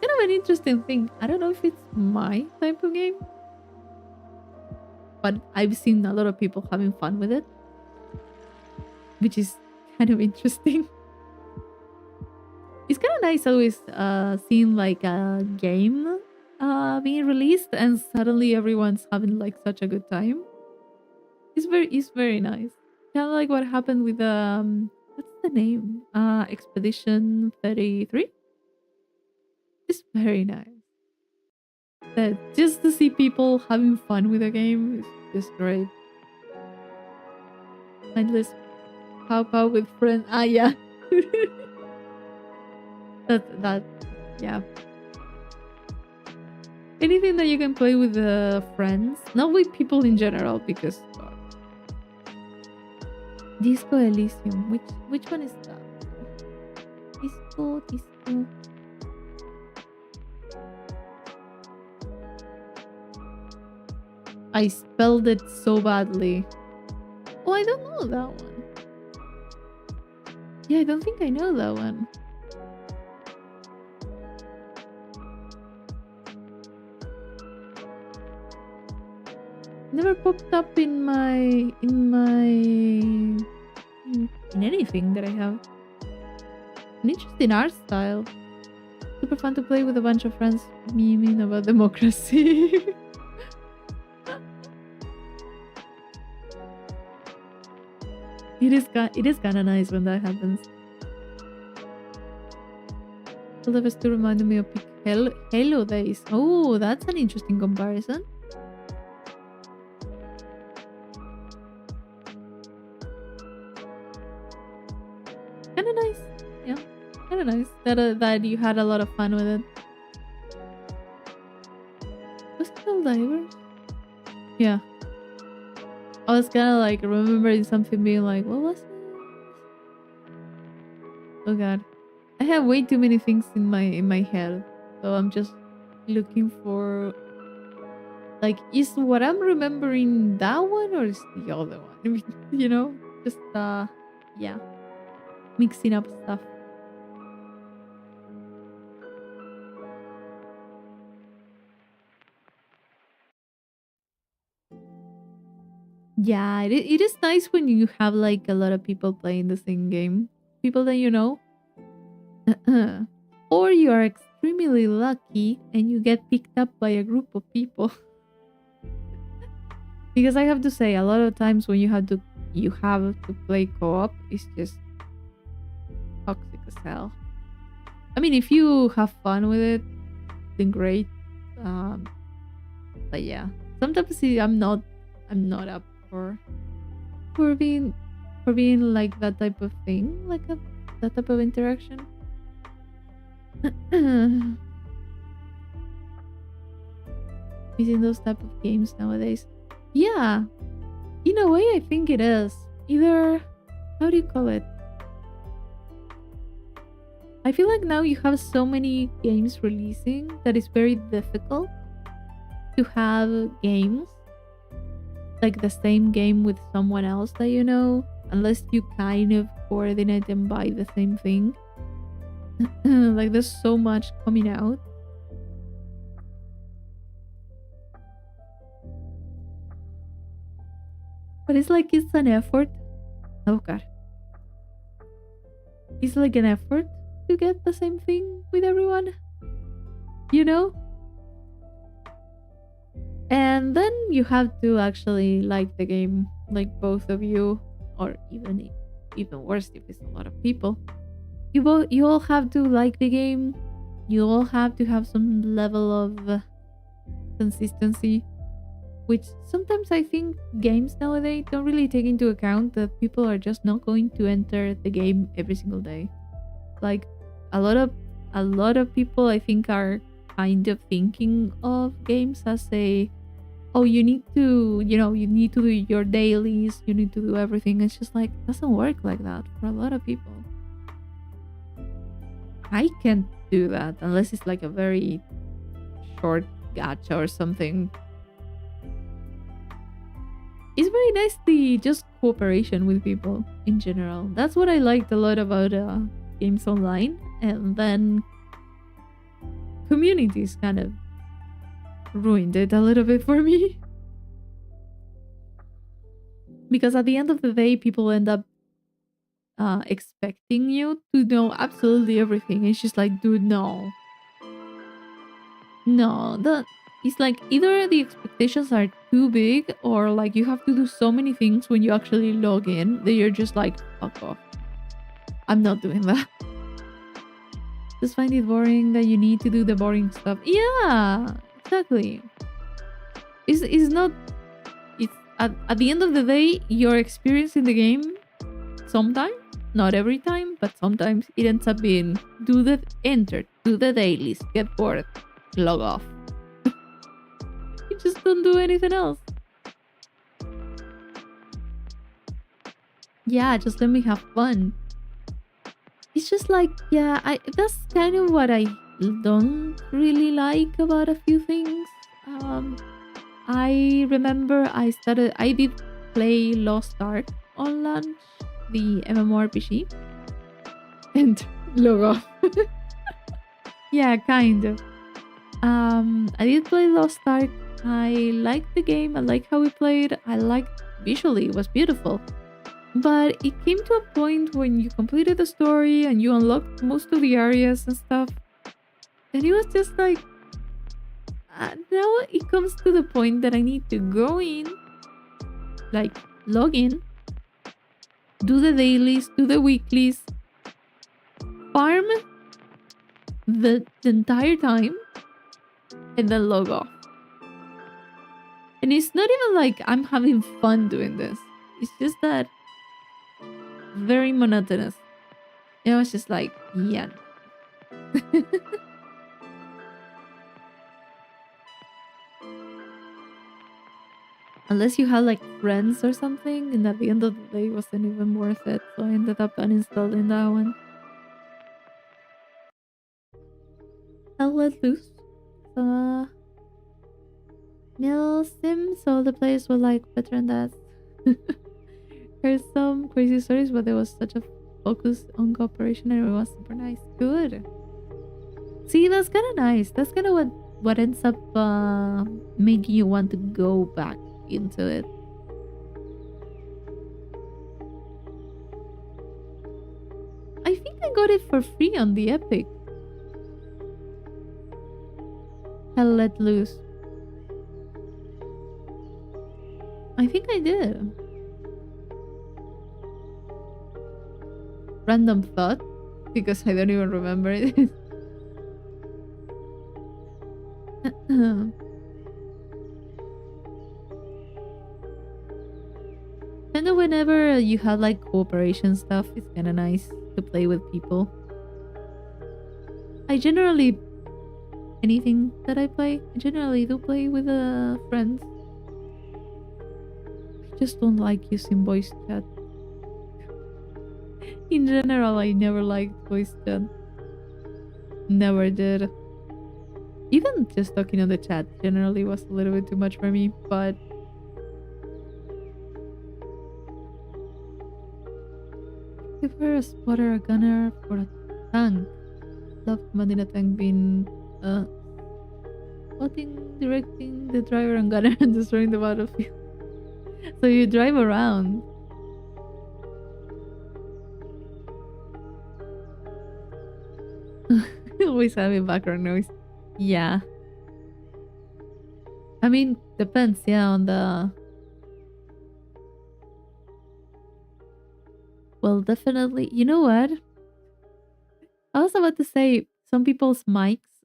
Kind of an interesting thing. I don't know if it's my type of game, but I've seen a lot of people having fun with it, which is kind of interesting. It's kind of nice always seeing like a game being released and suddenly everyone's having like such a good time. It's very nice. Kind of like what happened with what's the name? Expedition 33. It's very nice. That just to see people having fun with a game is just great. Mindless pow with friends. Ah, yeah. that yeah. Anything that you can play with friends, not with people in general, because Disco Elysium. Which one is that? Disco. I spelled it so badly. Oh, I don't know that one. Yeah, I don't think I know that one. Never popped up in anything that I have. An interesting art style. Super fun to play with a bunch of friends memeing about democracy. It is kind of nice when that happens. Helldivers 2 reminded me of Halo days. Oh, that's an interesting comparison. Kind of nice. Yeah, kind of nice that you had a lot of fun with it. Was it Helldivers? Yeah. I was kind of like remembering something being like, what was it? Oh god. I have way too many things in my head. So I'm just looking for like, is what I'm remembering that one or is the other one? I mean, just yeah, mixing up stuff. Yeah, it is nice when you have like a lot of people playing the same game. People that you know. Or you are extremely lucky and you get picked up by a group of people. Because I have to say, a lot of times when you have to play co-op, it's just toxic as hell. I mean, if you have fun with it, then great. Um, but yeah, sometimes I'm not up for being like that type of thing, like that type of interaction. Missing those type of games nowadays. Yeah, in a way, I think it is. Either, how do you call it? I feel like now you have so many games releasing that it's very difficult to have games like the same game with someone else that you know, unless you kind of coordinate and buy the same thing. Like there's so much coming out. But it's like it's an effort. Oh god. It's like an effort to get the same thing with everyone. You know? And then you have to actually like the game, like both of you, or even worse if it's a lot of people. You all have to like the game. You all have to have some level of consistency, which sometimes I think games nowadays don't really take into account that people are just not going to enter the game every single day. Like a lot of people I think are kind of thinking of games as a, oh, you need to, you need to do your dailies, you need to do everything. It's just like, it doesn't work like that for a lot of people. I can't do that unless it's like a very short gacha or something. It's very nice the just cooperation with people in general. That's what I liked a lot about games online. And then communities kind of ruined it a little bit for me. Because at the end of the day, people end up expecting you to know absolutely everything. It's just like, dude, no. No, it's like either the expectations are too big or like you have to do so many things when you actually log in that you're just like, fuck off. I'm not doing that. Just find it boring that you need to do the boring stuff. Yeah, exactly. It's not, it's at the end of the day, your experience in the game sometimes, not every time, but sometimes it ends up being do the dailies, get bored, log off. You just don't do anything else. Yeah, just let me have fun. It's just like, yeah, that's kind of what I don't really like about a few things. I remember I did play Lost Ark on launch, the MMORPG, and log off. Yeah, kind of. I did play Lost Ark. I liked the game. I liked how we played. I liked visually, it was beautiful. But it came to a point when you completed the story and you unlocked most of the areas and stuff. And it was just like, now it comes to the point that I need to go in, like log in, do the dailies, do the weeklies, farm the entire time, and then log off. And it's not even like I'm having fun doing this. It's just that very monotonous. And I was just like, yeah. Unless you had like friends or something, and at the end of the day, it wasn't even worth it. So I ended up uninstalling that one. Hell Let Loose. Uh, Nil Sim, so the players were like veteran dads. Heard some crazy stories, but there was such a focus on cooperation and it was super nice. Good. See, that's kind of nice. That's kind of what ends up making you want to go back into it. I think I got it for free on the Epic. Hell Let Loose. I think I did. Random thought, because I don't even remember it. Kind of whenever you have like cooperation stuff, it's kind of nice to play with people. I generally, anything that I play, I generally do play with friends. I just don't like using voice chat. In general, I never liked voice chat. Never did. Even just talking on the chat generally was a little bit too much for me, but if we're a spotter, a gunner for a tank, love commanding a tank being spotting, directing the driver and gunner and destroying the battlefield. So you drive around. Always having background noise. Yeah. I mean, depends, yeah, on the. Well, definitely. You know what? I was about to say some people's mics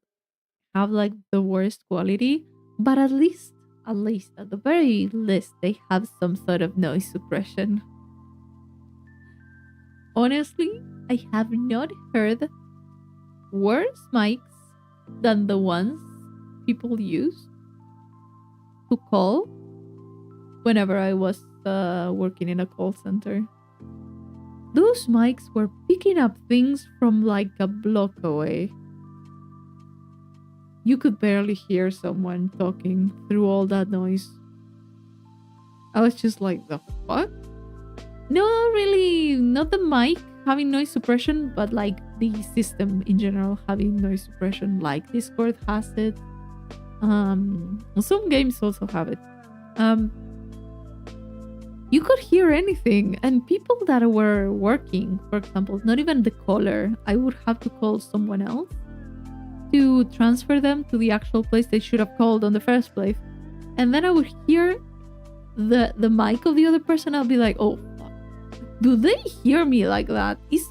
have like the worst quality, but at least, at the very least, they have some sort of noise suppression. Honestly, I have not heard worse mics than the ones people use to call whenever I was working in a call center. Those mics were picking up things from like a block away. You could barely hear someone talking through all that noise. I was just like, the fuck? No, really, not the mic having noise suppression, but like the system in general having noise suppression. Like Discord has it. Some games also have it. You could hear anything, and people that were working, for example, not even the caller, I would have to call someone else to transfer them to the actual place they should have called on the first place. And then I would hear the mic of the other person. I'll be like, oh fuck. Do they hear me like that? Is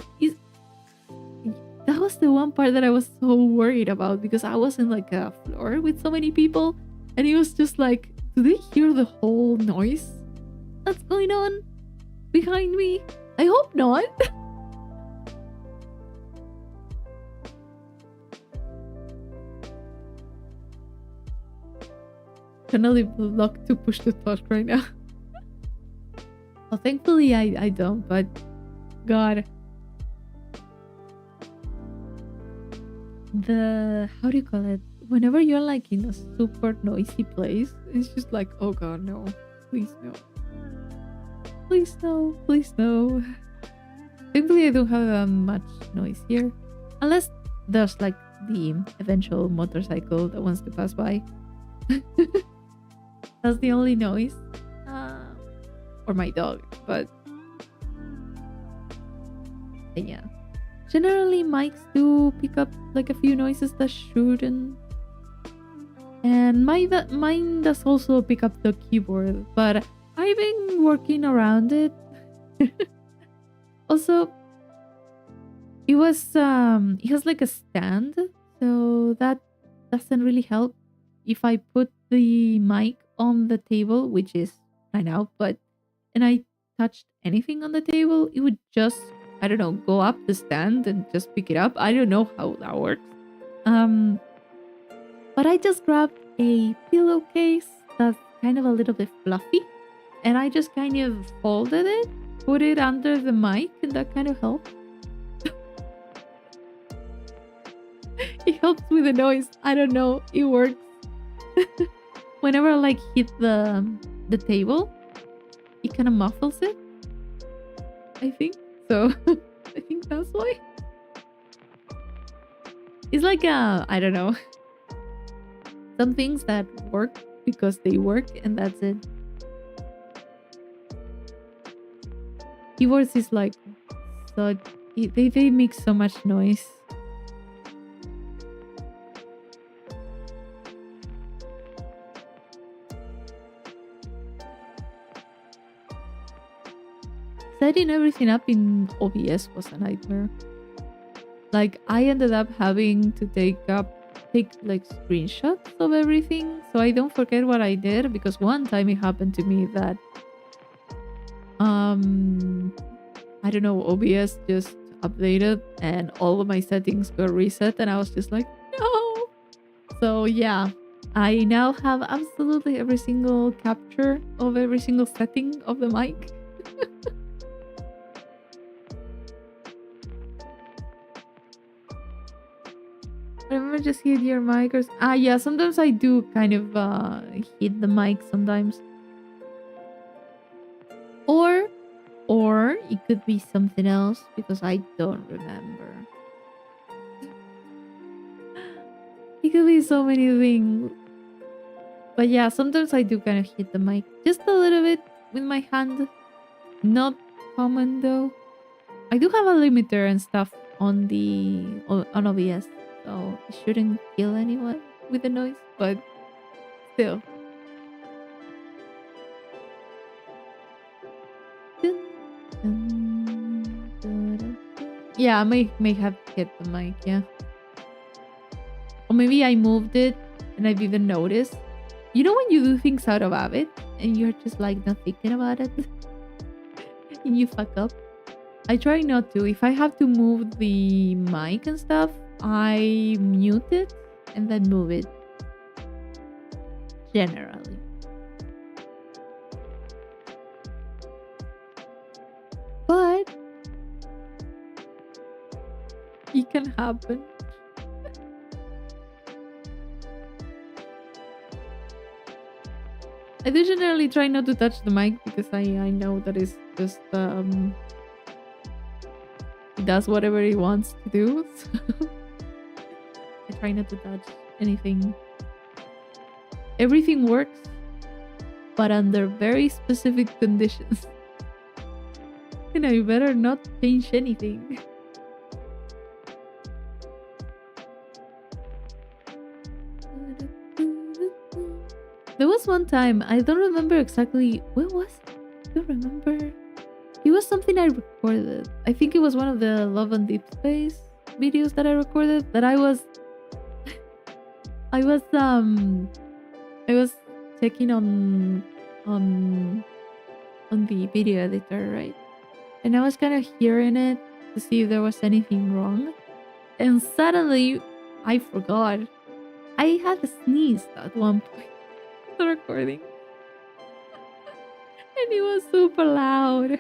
that was the one part that I was so worried about, because I was in like a floor with so many people and it was just like, do they hear the whole noise that's going on behind me? I hope not. Finally block to push to talk right now. Well, thankfully I don't, but God. How do you call it? Whenever you're like in a super noisy place, it's just like, oh God, no. Please no. Please no. Please no. Thankfully I don't have much noise here. Unless there's like the eventual motorcycle that wants to pass by. That's the only noise. Or my dog, but yeah. Generally, mics do pick up like a few noises that shouldn't. And mine does also pick up the keyboard, but I've been working around it. Also, it has like a stand, so that doesn't really help. If I put the mic on the table, which is right now, and I touched anything on the table, it would just, I don't know, go up the stand and just pick it up. I don't know how that works. But I just grabbed a pillowcase that's kind of a little bit fluffy, and I just kind of folded it, put it under the mic, and that kind of helped. It helps with the noise. I don't know. It works. Whenever I like hit the table, it kind of muffles it. I think so. I think that's why. It's like I don't know. Some things that work because they work, and that's it. Keyboards is like so they make so much noise. Setting everything up in OBS was a nightmare. Like I ended up having to take like screenshots of everything so I don't forget what I did, because one time it happened to me that I don't know, OBS just updated and all of my settings got reset, and I was just like, no. So yeah, I now have absolutely every single capture of every single setting of the mic. Remember, just hit your mic or yeah, sometimes I do kind of hit the mic sometimes. Or it could be something else because I don't remember. It could be so many things. But yeah, sometimes I do kind of hit the mic just a little bit with my hand. Not common though. I do have a limiter and stuff on OBS, so it shouldn't kill anyone with the noise, but still. Yeah, I may have hit the mic, yeah. Or maybe I moved it and I didn't notice. You know when you do things out of habit and you're just like not thinking about it and you fuck up? I try not to. If I have to move the mic and stuff, I mute it and then move it. Generally. But it can happen. I do generally try not to touch the mic because I know that it's just it does whatever it wants to do. So I try not to touch anything. Everything works, but under very specific conditions. And I better not change anything. There was one time, I don't remember exactly, when was it? I don't remember. It was something I recorded. I think it was one of the Love and Deep Space videos that I recorded that I was checking on the video editor, right? And I was kind of hearing it to see if there was anything wrong. And suddenly I forgot. I had sneezed at one point in the recording. And it was super loud.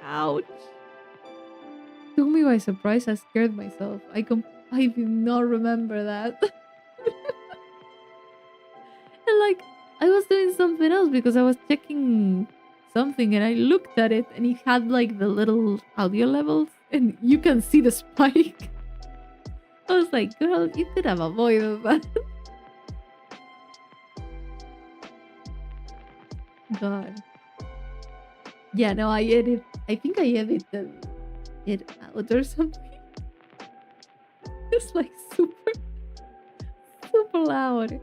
Ouch. Took me by surprise. I scared myself. I did not remember that. And like, I was doing something else because I was checking something and I looked at it and it had like the little audio levels and you can see the spike. I was like, girl, you could have avoided that. God. Yeah, no, I think I edited it out or something. It's like super loud.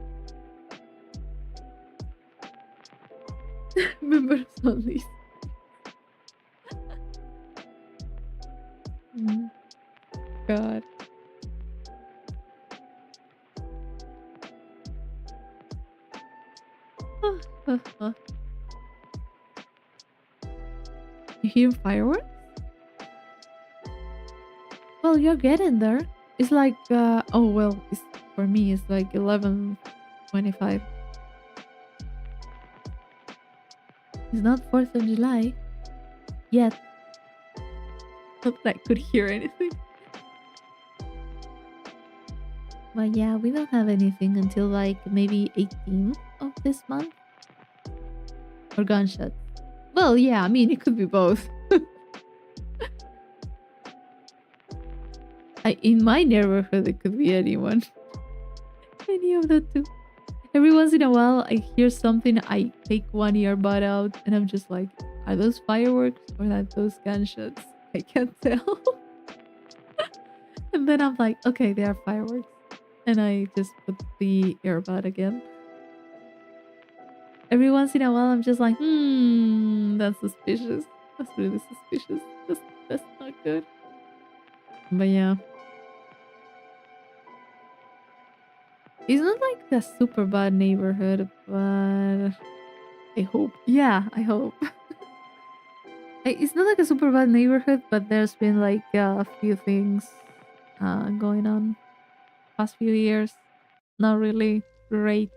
Members only. God. You hear fireworks? Well, you're getting there. It's like, oh well, it's, for me it's like 11:25. It's not 4th of July yet. Not that I could hear anything. But yeah, we don't have anything until like maybe 18th of this month. Or gunshots. Well, yeah, I mean, it could be both. In my neighborhood, it could be anyone. Any of the two. Every once in a while, I hear something, I take one earbud out, and I'm just like, are those fireworks or are those gunshots? I can't tell. And then I'm like, okay, they are fireworks. And I just put the earbud again. Every once in a while, I'm just like, that's suspicious. That's really suspicious. That's not good. But yeah. It's not like a super bad neighborhood, but I hope. Yeah, I hope. It's not like a super bad neighborhood, but there's been like a few things going on past few years. Not really great.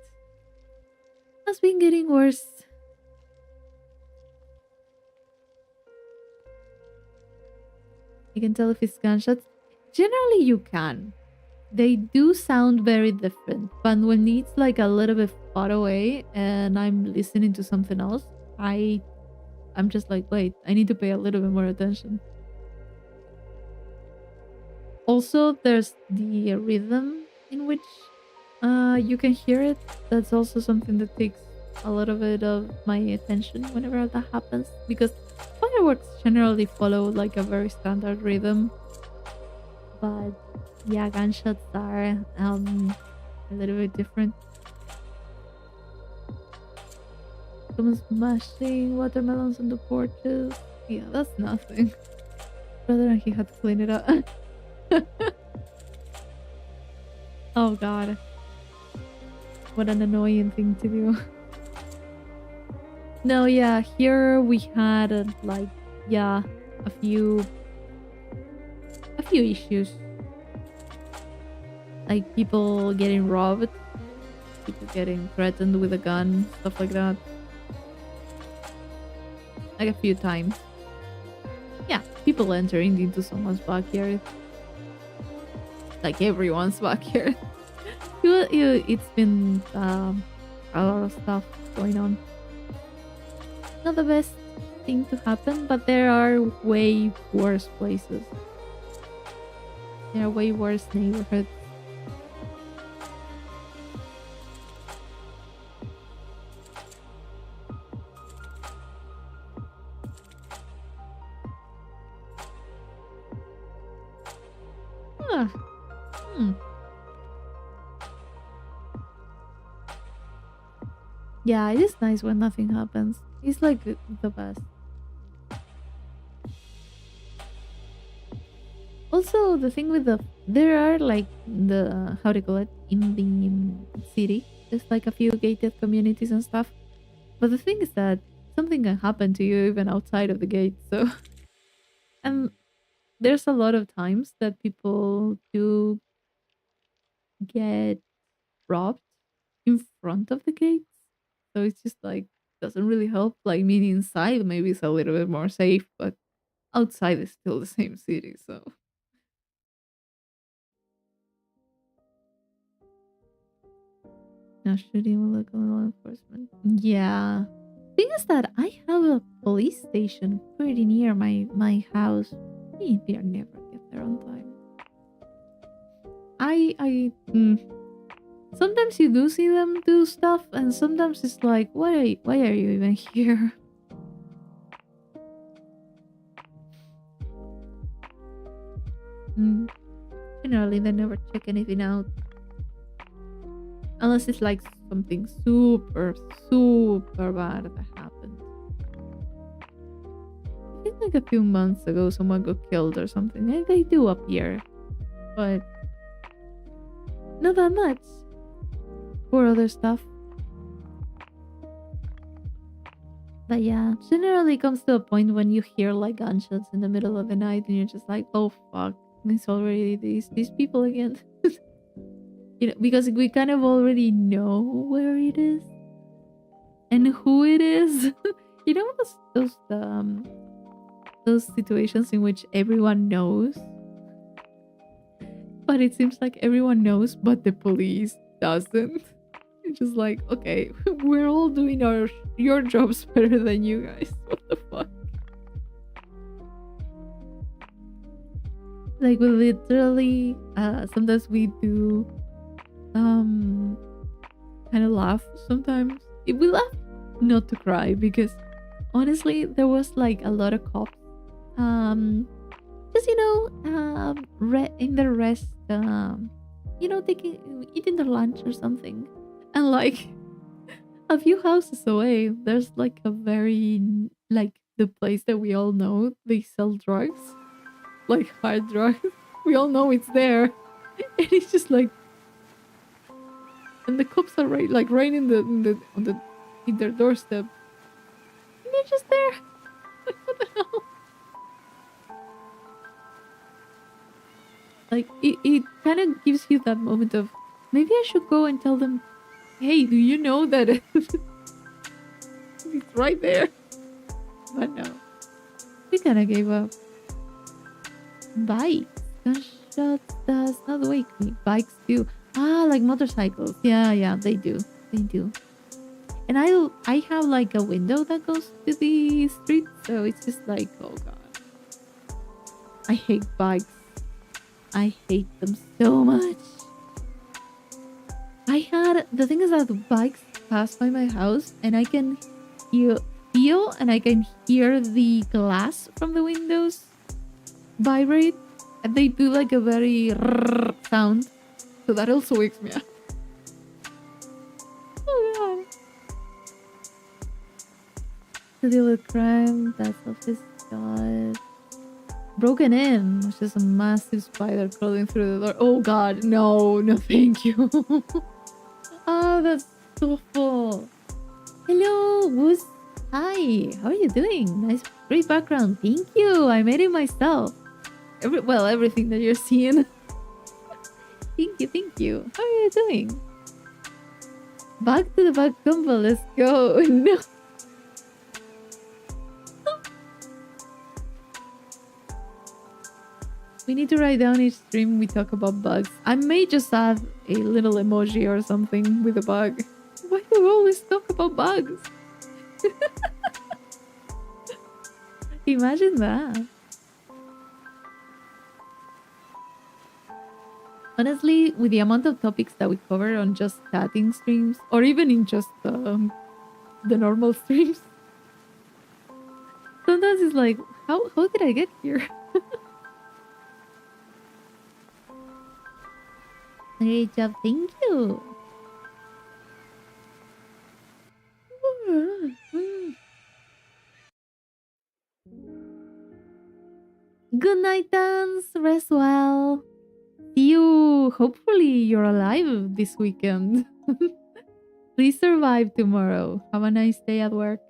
Has been getting worse. You can tell if it's gunshots. Generally, you can. They do sound very different, but when it's like a little bit far away and I'm listening to something else, I'm just like, wait, I need to pay a little bit more attention. Also, there's the rhythm in which you can hear it. That's also something that takes a little bit of my attention whenever that happens, because fireworks generally follow like a very standard rhythm, but yeah, gunshots are a little bit different. Someone smashing watermelons on the porches. Yeah, that's nothing. Brother and he had to clean it up. Oh god. What an annoying thing to do. No, yeah, here we had like, yeah, a few issues. Like people getting robbed, people getting threatened with a gun, stuff like that. Like a few times. Yeah, people entering into someone's backyard. Like everyone's backyard. It's been a lot of stuff going on. Not the best thing to happen, but there are way worse places. There are way worse neighborhoods. Huh. Yeah, it is nice when nothing happens. It's like the best. Also, the thing with there are like the, how do you call it, in the city, there's like a few gated communities and stuff. But the thing is that something can happen to you even outside of the gate. So, and there's a lot of times that people do get robbed in front of the gates. So it's just like doesn't really help. Like being inside maybe it's a little bit more safe, but outside is still the same city. So now shooting will look on law enforcement. Yeah. Thing is that I have a police station pretty near my house. Maybe I never get there on time. Sometimes you do see them do stuff, and sometimes it's like, why are you even here? Generally, they never check anything out. Unless it's like something super, super bad that happened. I think like a few months ago, someone got killed or something. And they do appear, but not that much. For other stuff. But yeah, generally comes to a point when you hear like gunshots in the middle of the night and you're just like, oh fuck, it's already these people again. You know, because we kind of already know where it is and who it is. You know those situations in which everyone knows, but it seems like everyone knows, but the police doesn't. It's just like, okay, we're all doing your jobs better than you guys. What the fuck? Like we literally, sometimes we do, kind of laugh. Sometimes we laugh not to cry because honestly, there was like a lot of cops, just in the rest, taking eating their lunch or something, and like a few houses away, there's like a very like the place that we all know they sell drugs, like hard drugs. We all know it's there, and it's just like, and the cops are right in their doorstep, and they're just there. Like what the hell? Like it kind of gives you that moment of maybe I should go and tell them, hey, do you know that it's right there? But no, we kind of gave up. Bikes, gunshots does not wake me. Bikes do. Ah, like motorcycles. Yeah, they do. They do. And I have like a window that goes to the street, so it's just like, oh god. I hate bikes. I hate them so much. The thing is that the bikes pass by my house and I can feel and I can hear the glass from the windows vibrate, and they do like a very sound, so that also wakes me up. Oh god. To deal with crime, that's office god. Broken in, which is a massive spider crawling through the door. Oh god, no, thank you. Ah, that's awful. Hello, Woos. Hi, how are you doing? Nice, great background. Thank you. I made it myself. Everything that you're seeing. Thank you. How are you doing? Back to the back combo. Let's go. No. We need to write down each stream we talk about bugs. I may just add a little emoji or something with a bug. Why do we always talk about bugs? Imagine that. Honestly, with the amount of topics that we cover on just chatting streams, or even in just the normal streams, sometimes it's like, how did I get here? Great job, thank you. Good night, Dance. Rest well. See you. Hopefully, you're alive this weekend. Please survive tomorrow. Have a nice day at work.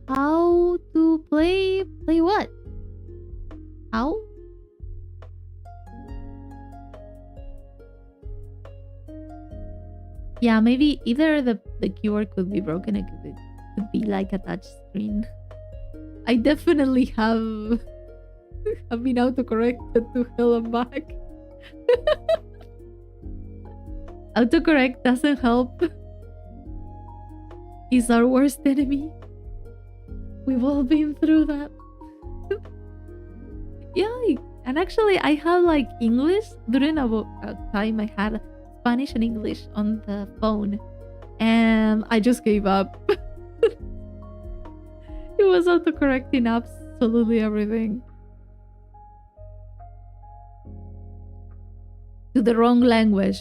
How to play what? How? Yeah, maybe either the keyboard could be broken, it could be like a touch screen. I definitely have been autocorrected to hell and back. Autocorrect doesn't help. It's our worst enemy. We've all been through that. Yeah, and actually I had like English during a time I had Spanish and English on the phone, and I just gave up. It was autocorrecting absolutely everything to the wrong language,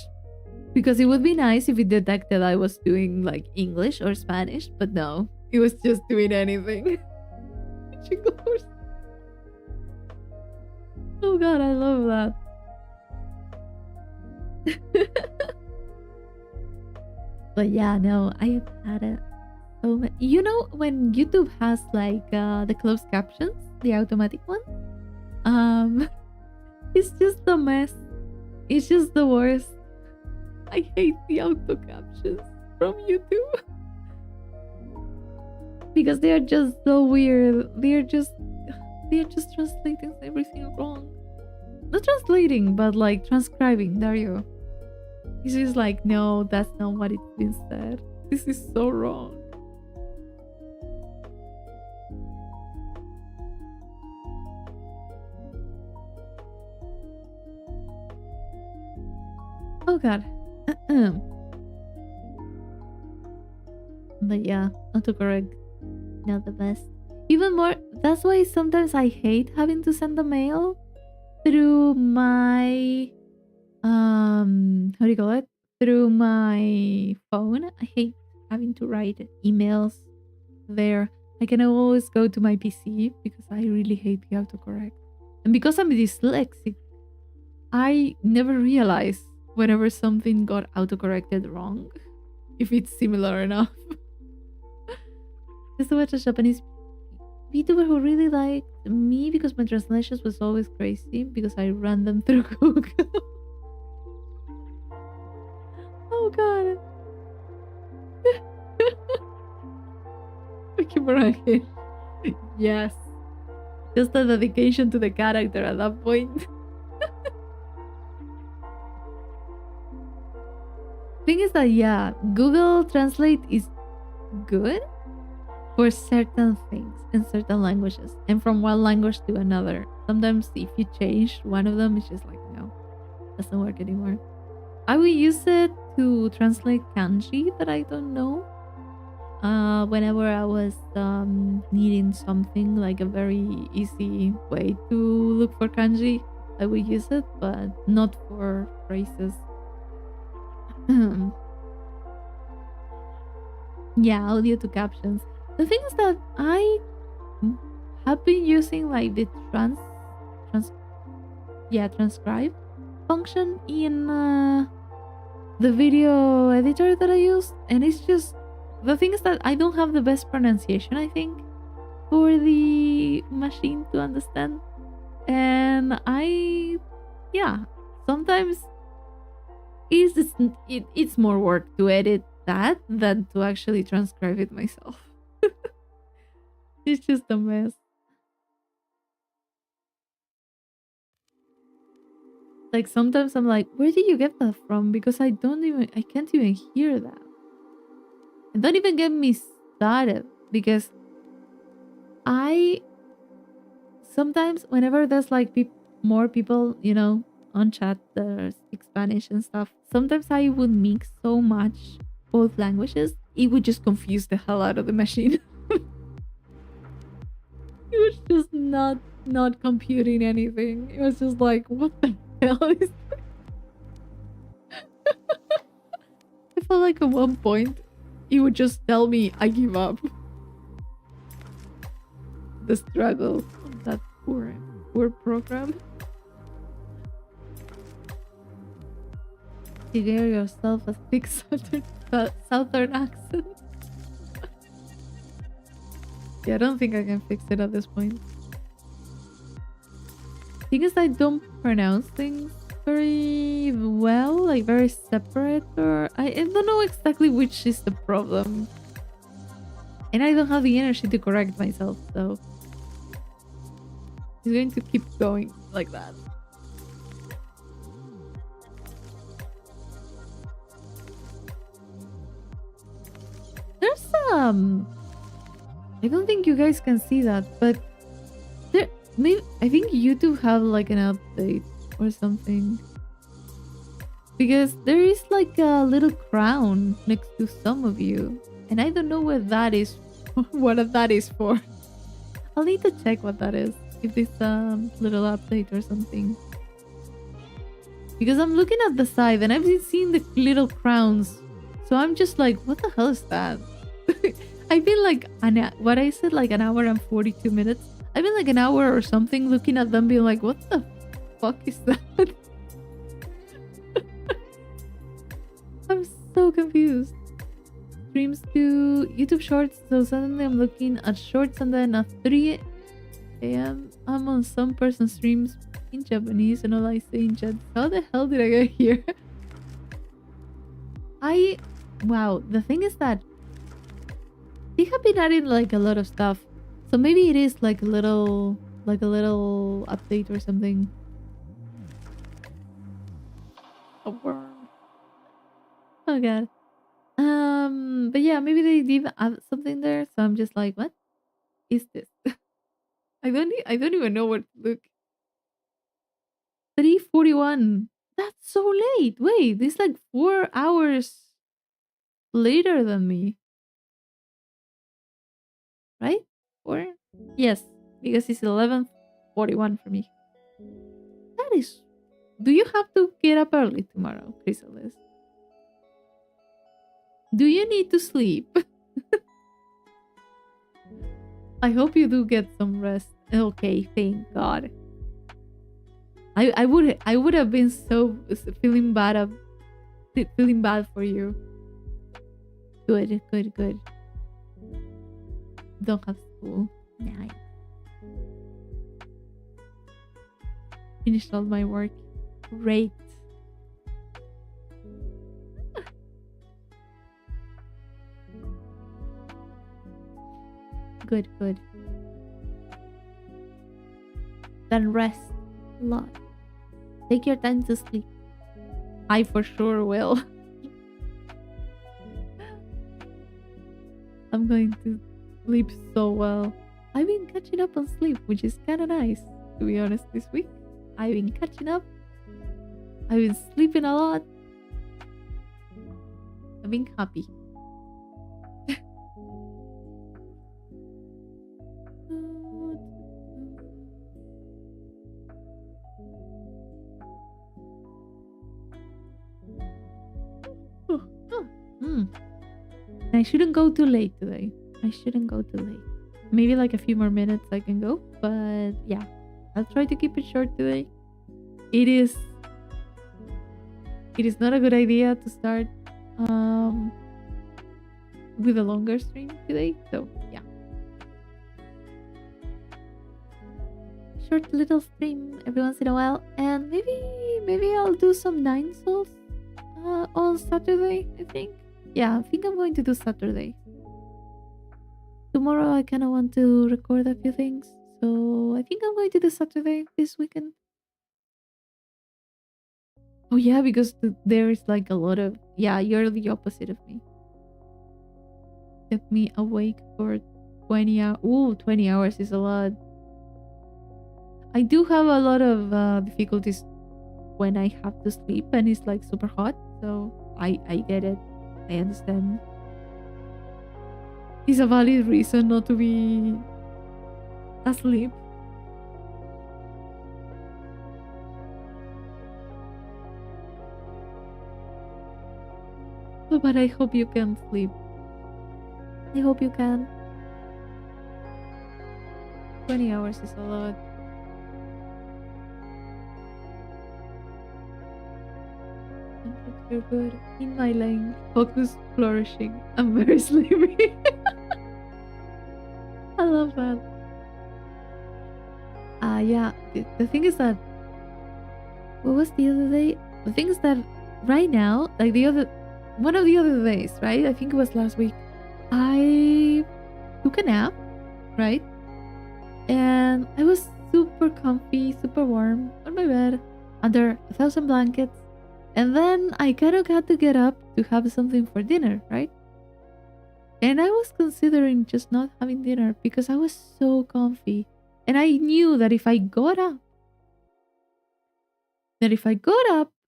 because it would be nice if it detected I was doing like English or Spanish, but no, it was just doing anything. Oh god, I love that. But yeah, no, I have had it so much. You know, when YouTube has like the closed captions, the automatic one, it's just a mess. It's just the worst. I hate the auto captions from YouTube because they are just so weird. They're just translating everything wrong. Not translating, but like transcribing. There you go. It's just like, no, that's not what it's been said. This is so wrong. Oh god. But yeah, autocorrect, not the best. Even more, that's why sometimes I hate having to send the mail through my how do you call it? Through my phone. I hate having to write emails there. I can always go to my PC because I really hate the autocorrect. And because I'm dyslexic, I never realize whenever something got autocorrected wrong, if it's similar enough. Just to watch a Japanese VTuber who really liked me because my translations was always crazy because I ran them through Google. Oh god. Vicky Morankis. Yes. Just a dedication to the character at that point. Thing is that yeah, Google Translate is good for certain things in certain languages and from one language to another. Sometimes if you change one of them, it's just like no, doesn't work anymore. I will use it to translate kanji that I don't know. Whenever I was needing something like a very easy way to look for kanji, I will use it, but not for phrases. Yeah, audio to captions. The thing is that I have been using like the transcribe function in the video editor that I use, and it's just the thing is that I don't have the best pronunciation, I think, for the machine to understand, and sometimes it's more work to edit that than to actually transcribe it myself. It's just a mess. Like sometimes I'm like, where did you get that from? Because I can't even hear that. And don't even get me started because I sometimes whenever there's like more people, on chat that speak Spanish and stuff, sometimes I would mix so much both languages, it would just confuse the hell out of the machine. It was just not computing anything. It was just like, what the hell is this? I felt like at one point it would just tell me I give up. The struggle of that poor program. You hear yourself a thick southern accent. Yeah, I don't think I can fix it at this point. Thing is, I don't pronounce things very well, like very separate, or I don't know exactly which is the problem. And I don't have the energy to correct myself, so it's going to keep going like that. There's I don't think you guys can see that, but maybe I think YouTube have like an update or something, because there is like a little crown next to some of you, and I don't know what that is. What that is for. I'll need to check what that is, if it's a little update or something, because I'm looking at the side and I've been seeing the little crowns, so I'm just like, what the hell is that? I've been like what I said, like an hour and 42 minutes. I've been like an hour or something looking at them being like, what the fuck is that? I'm so confused. Streams to YouTube Shorts, so suddenly I'm looking at Shorts, and then at 3 a.m. I'm on some person's streams in Japanese and all I say in chat. How the hell did I get here? Wow, the thing is that they have been adding like a lot of stuff. So maybe it is like a little update or something. A worm. Oh god. But yeah, maybe they did add something there. So I'm just like, what is this? I don't even know what to look. 3:41. That's so late. Wait, this like 4 hours later than me, right? Or yes, because it's 11:41 for me. That is. Do you have to get up early tomorrow, Chrysalis? Do you need to sleep? I hope you do get some rest. Okay, thank God. I would have been so feeling bad for you. Good, good, good. Don't have school. Nice. Finished all my work. Great. Good, good. Then rest a lot. Take your time to sleep. I for sure will. I'm going to sleep so well. I've been catching up on sleep, which is kind of nice, to be honest, this week. I've been catching up. I've been sleeping a lot. I've been happy. I shouldn't go too late today. I shouldn't go too late. Maybe like a few more minutes I can go. But yeah, I'll try to keep it short today. It is not a good idea to start with a longer stream today. So yeah. Short little stream every once in a while. And maybe I'll do some 9 souls on Saturday, I think. Yeah, I think I'm going to do Saturday. Tomorrow I kind of want to record a few things. So I think I'm going to do Saturday this weekend. Oh yeah, because there is like a lot of... Yeah, you're the opposite of me. Kept me awake for 20 hours. Ooh, 20 hours is a lot. I do have a lot of difficulties when I have to sleep and it's like super hot. So I get it. I understand. It's a valid reason not to be asleep. But I hope you can sleep. I hope you can. 20 hours is a lot. You're good. In my lane. Focus flourishing. I'm very sleepy. I love that. Yeah. The thing is that... What was the other day? The thing is that right now, like one of the other days, right? I think it was last week. I took a nap, right? And I was super comfy, super warm on my bed, under 1,000 blankets. And then I kind of had to get up to have something for dinner, right? And I was considering just not having dinner because I was so comfy. And I knew that if I got up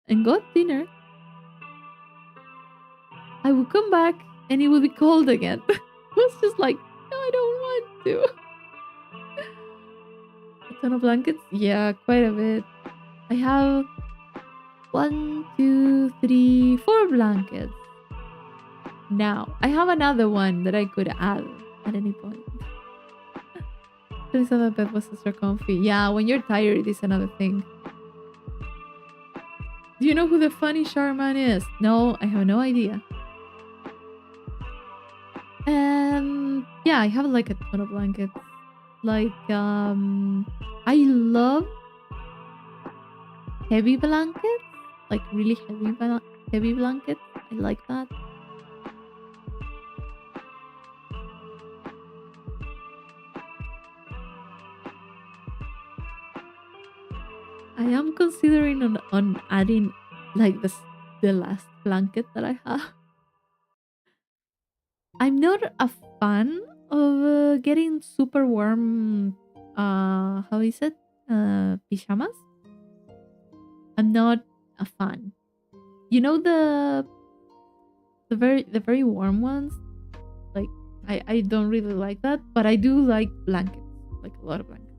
and got dinner, I would come back and it would be cold again. I was just like, no, I don't want to. A ton of blankets? Yeah, quite a bit. I have 1, 2, 3, 4 blankets. Now, I have another one that I could add at any point. Turns out that bed was so comfy. Yeah, when you're tired, it is another thing. Do you know who the funny Charman is? No, I have no idea. And yeah, I have like a ton of blankets. Like, I love heavy blankets, like really heavy blankets. I like that. I am considering on adding like the last blanket that I have. I'm not a fan of getting super warm. How is it? Pajamas. I'm not a fan. You know the very warm ones. Like I don't really like that, but I do like blankets, like a lot of blankets.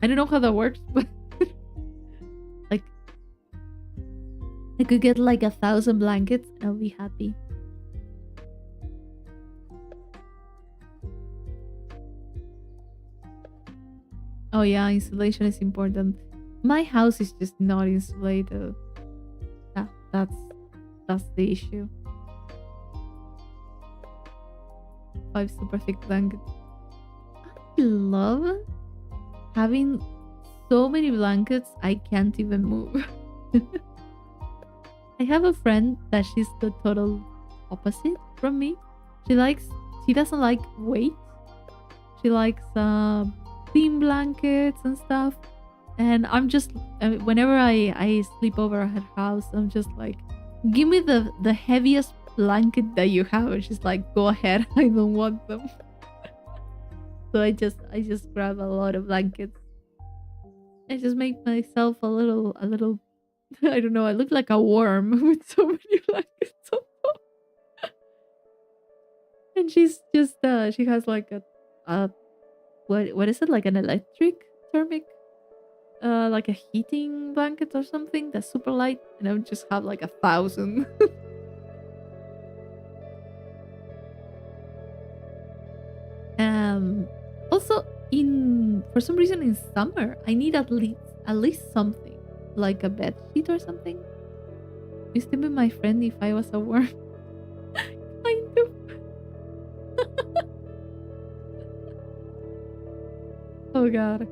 I don't know how that works, but like I could get like 1,000 blankets and I'll be happy. Oh yeah, insulation is important. My house is just not insulated. Yeah, that's the issue. 5 super thick blankets. I love having so many blankets I can't even move. I have a friend that she's the total opposite from me. She likes she doesn't like weight. She likes thin blankets and stuff. And I'm just whenever I sleep over at her house, I'm just like, give me the heaviest blanket that you have. And she's like, go ahead, I don't want them. So I just grab a lot of blankets. I just make myself a little I don't know, I look like a worm with so many blankets on top. And she's just she has like a what is it, like an electric thermic like a heating blanket or something that's super light, and I would just have like 1,000. um Also, in for some reason in summer I need at least something like a bed sheet or something. Used to be my friend if I was a worm. Kind of. Oh god.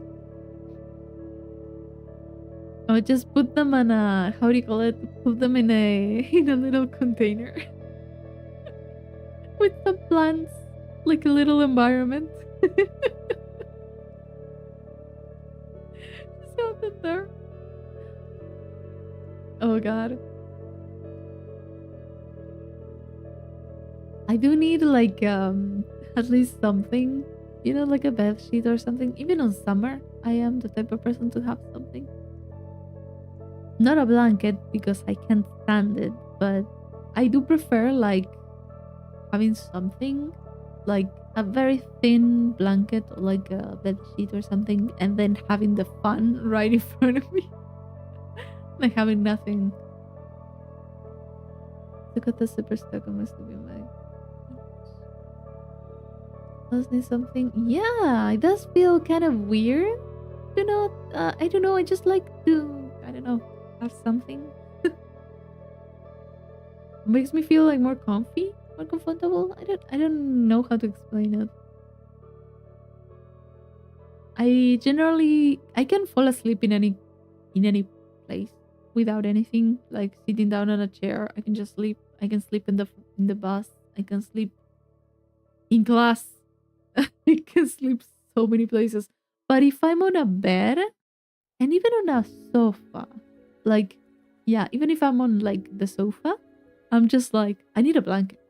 I would just put them on a, how do you call it? Put them in a in a little container with some plants, like a little environment. Just have it there. Oh god. I do need like at least something, like a bed sheet or something. Even on summer, I am the type of person to have something. Not a blanket because I can't stand it, but I do prefer like having something like a very thin blanket or like a bed sheet or something, and then having the fun right in front of me. Like having nothing. Look at the super stuck on my sleeping bag. Does need something? Yeah, it does feel kind of weird. I don't know. I just like to, I don't know, have something. Makes me feel like more comfy, more comfortable. I don't know how to explain it. I can fall asleep in any place without anything, like sitting down on a chair. I can just sleep. I can sleep in the bus. I can sleep in class. I can sleep so many places. But if I'm on a bed and even on a sofa, like, yeah, even if I'm on like the sofa, I'm just like, I need a blanket.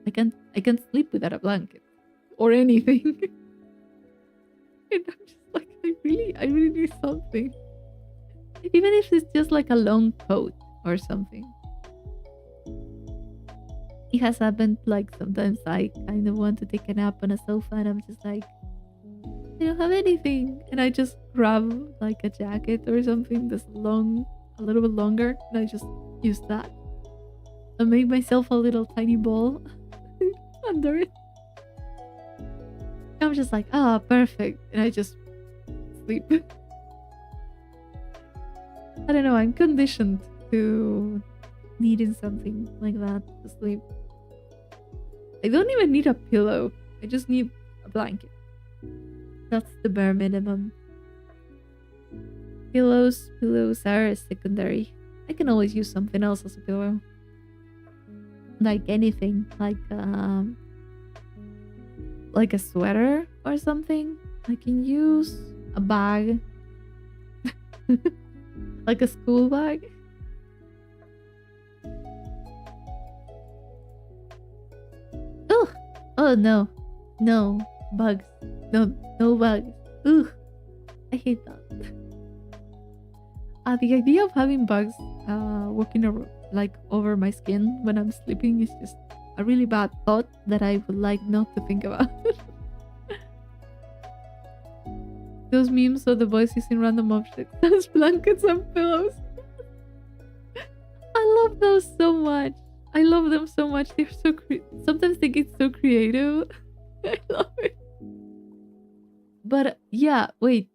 I can't sleep without a blanket or anything. And I'm just like, I really need something. Even if it's just like a long coat or something. It has happened like sometimes I kind of want to take a nap on a sofa and I'm just like, I don't have anything. And I just grab like a jacket or something that's long, a little bit longer, and I just use that. I make myself a little tiny ball under it. I'm just like, perfect. And I just sleep. I don't know, I'm conditioned to needing something like that to sleep. I don't even need a pillow. I just need a blanket. That's the bare minimum. Pillows are secondary. I can always use something else as a pillow. Like anything. Like a sweater or something. I can use a bag. Like a school bag. Ugh. Oh no. No. Bugs. No bugs. Ugh. I hate that. The idea of having bugs walking like over my skin when I'm sleeping is just a really bad thought that I would like not to think about. Those memes of the boys using random objects as blankets and pillows. I love those so much. I love them so much. They're so sometimes they get so creative. I love it. But yeah, wait.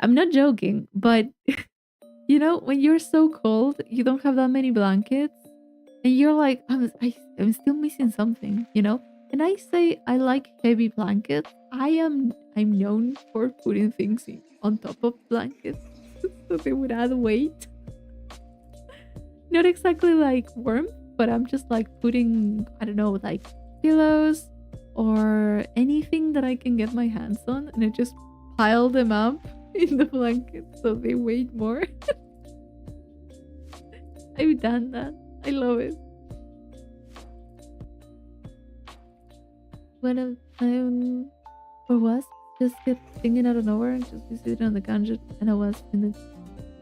I'm not joking, but you know, when you're so cold, you don't have that many blankets, and you're like, I'm still missing something, you know? And I say I like heavy blankets. I'm known for putting things on top of blankets so they would add weight. Not exactly like warmth, but I'm just like putting, I don't know, like pillows or anything that I can get my hands on, and I just pile them up in the blanket so they weigh more. I've done that. I love it. When or was just kept thinking out of nowhere and just be sitting on the couch, and I was in the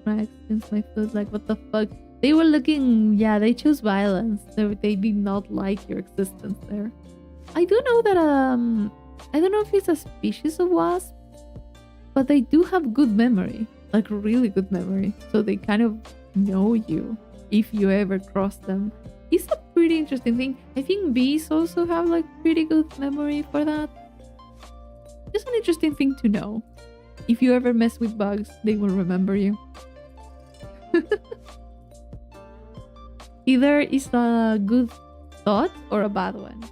cracks against my foot, like, what the fuck? They were looking, yeah, they chose violence. They did not like your existence there. I do know that I don't know if it's a species of wasp, but they do have good memory, like really good memory. So they kind of know you if you ever cross them. It's a pretty interesting thing. I think bees also have like pretty good memory for that. Just an interesting thing to know. If you ever mess with bugs, they will remember you. Either it's a good thought or a bad one.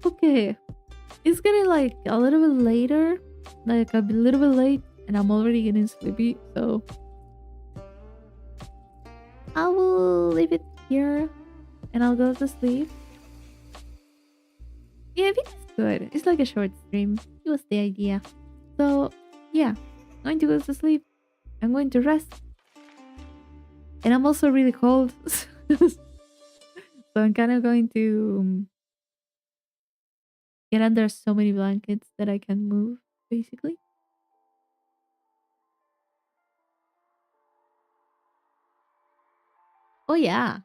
Okay, it's getting like a little bit later, like a little bit late, and I'm already getting sleepy, so I will leave it here and I'll go to sleep. Yeah, I think it's good. It's like a short stream. It was the idea. So, yeah, I'm going to go to sleep. I'm going to rest. And I'm also really cold. So I'm kind of going to get under so many blankets that I can move, basically. Oh, yeah.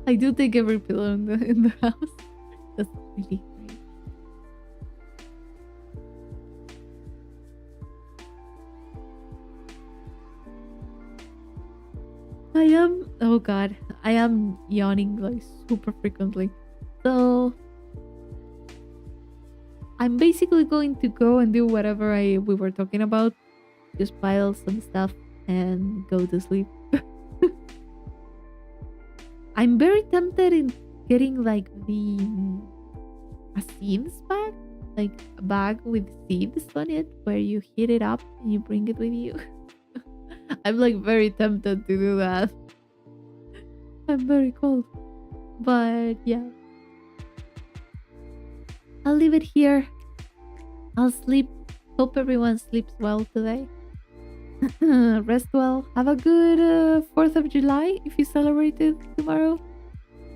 I do take every pillow in the house. That's really great. Oh god, I am yawning like super frequently. So I'm basically going to go and do whatever we were talking about. Just pile some stuff and go to sleep. I'm very tempted in getting like a sieves bag, like a bag with sieves on it, where you heat it up and you bring it with you. I'm like very tempted to do that. I'm very cold, but yeah, I'll leave it here. I'll sleep. Hope everyone sleeps well today. Rest well. Have a good 4th of July if you celebrate it tomorrow.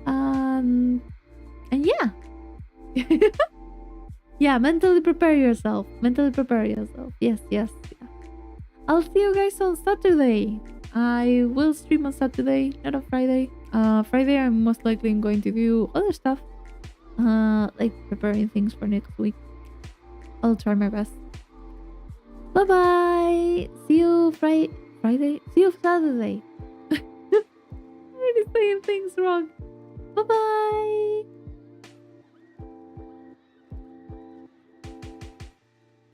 And yeah. Yeah, mentally prepare yourself. Mentally prepare yourself. Yes, yes. Yeah. I'll see you guys on Saturday. I will stream on Saturday, not on Friday. Friday I'm most likely going to do other stuff. Like preparing things for next week. I'll try my best. Bye bye. See you Friday. See you Saturday. I'm already saying things wrong. Bye bye.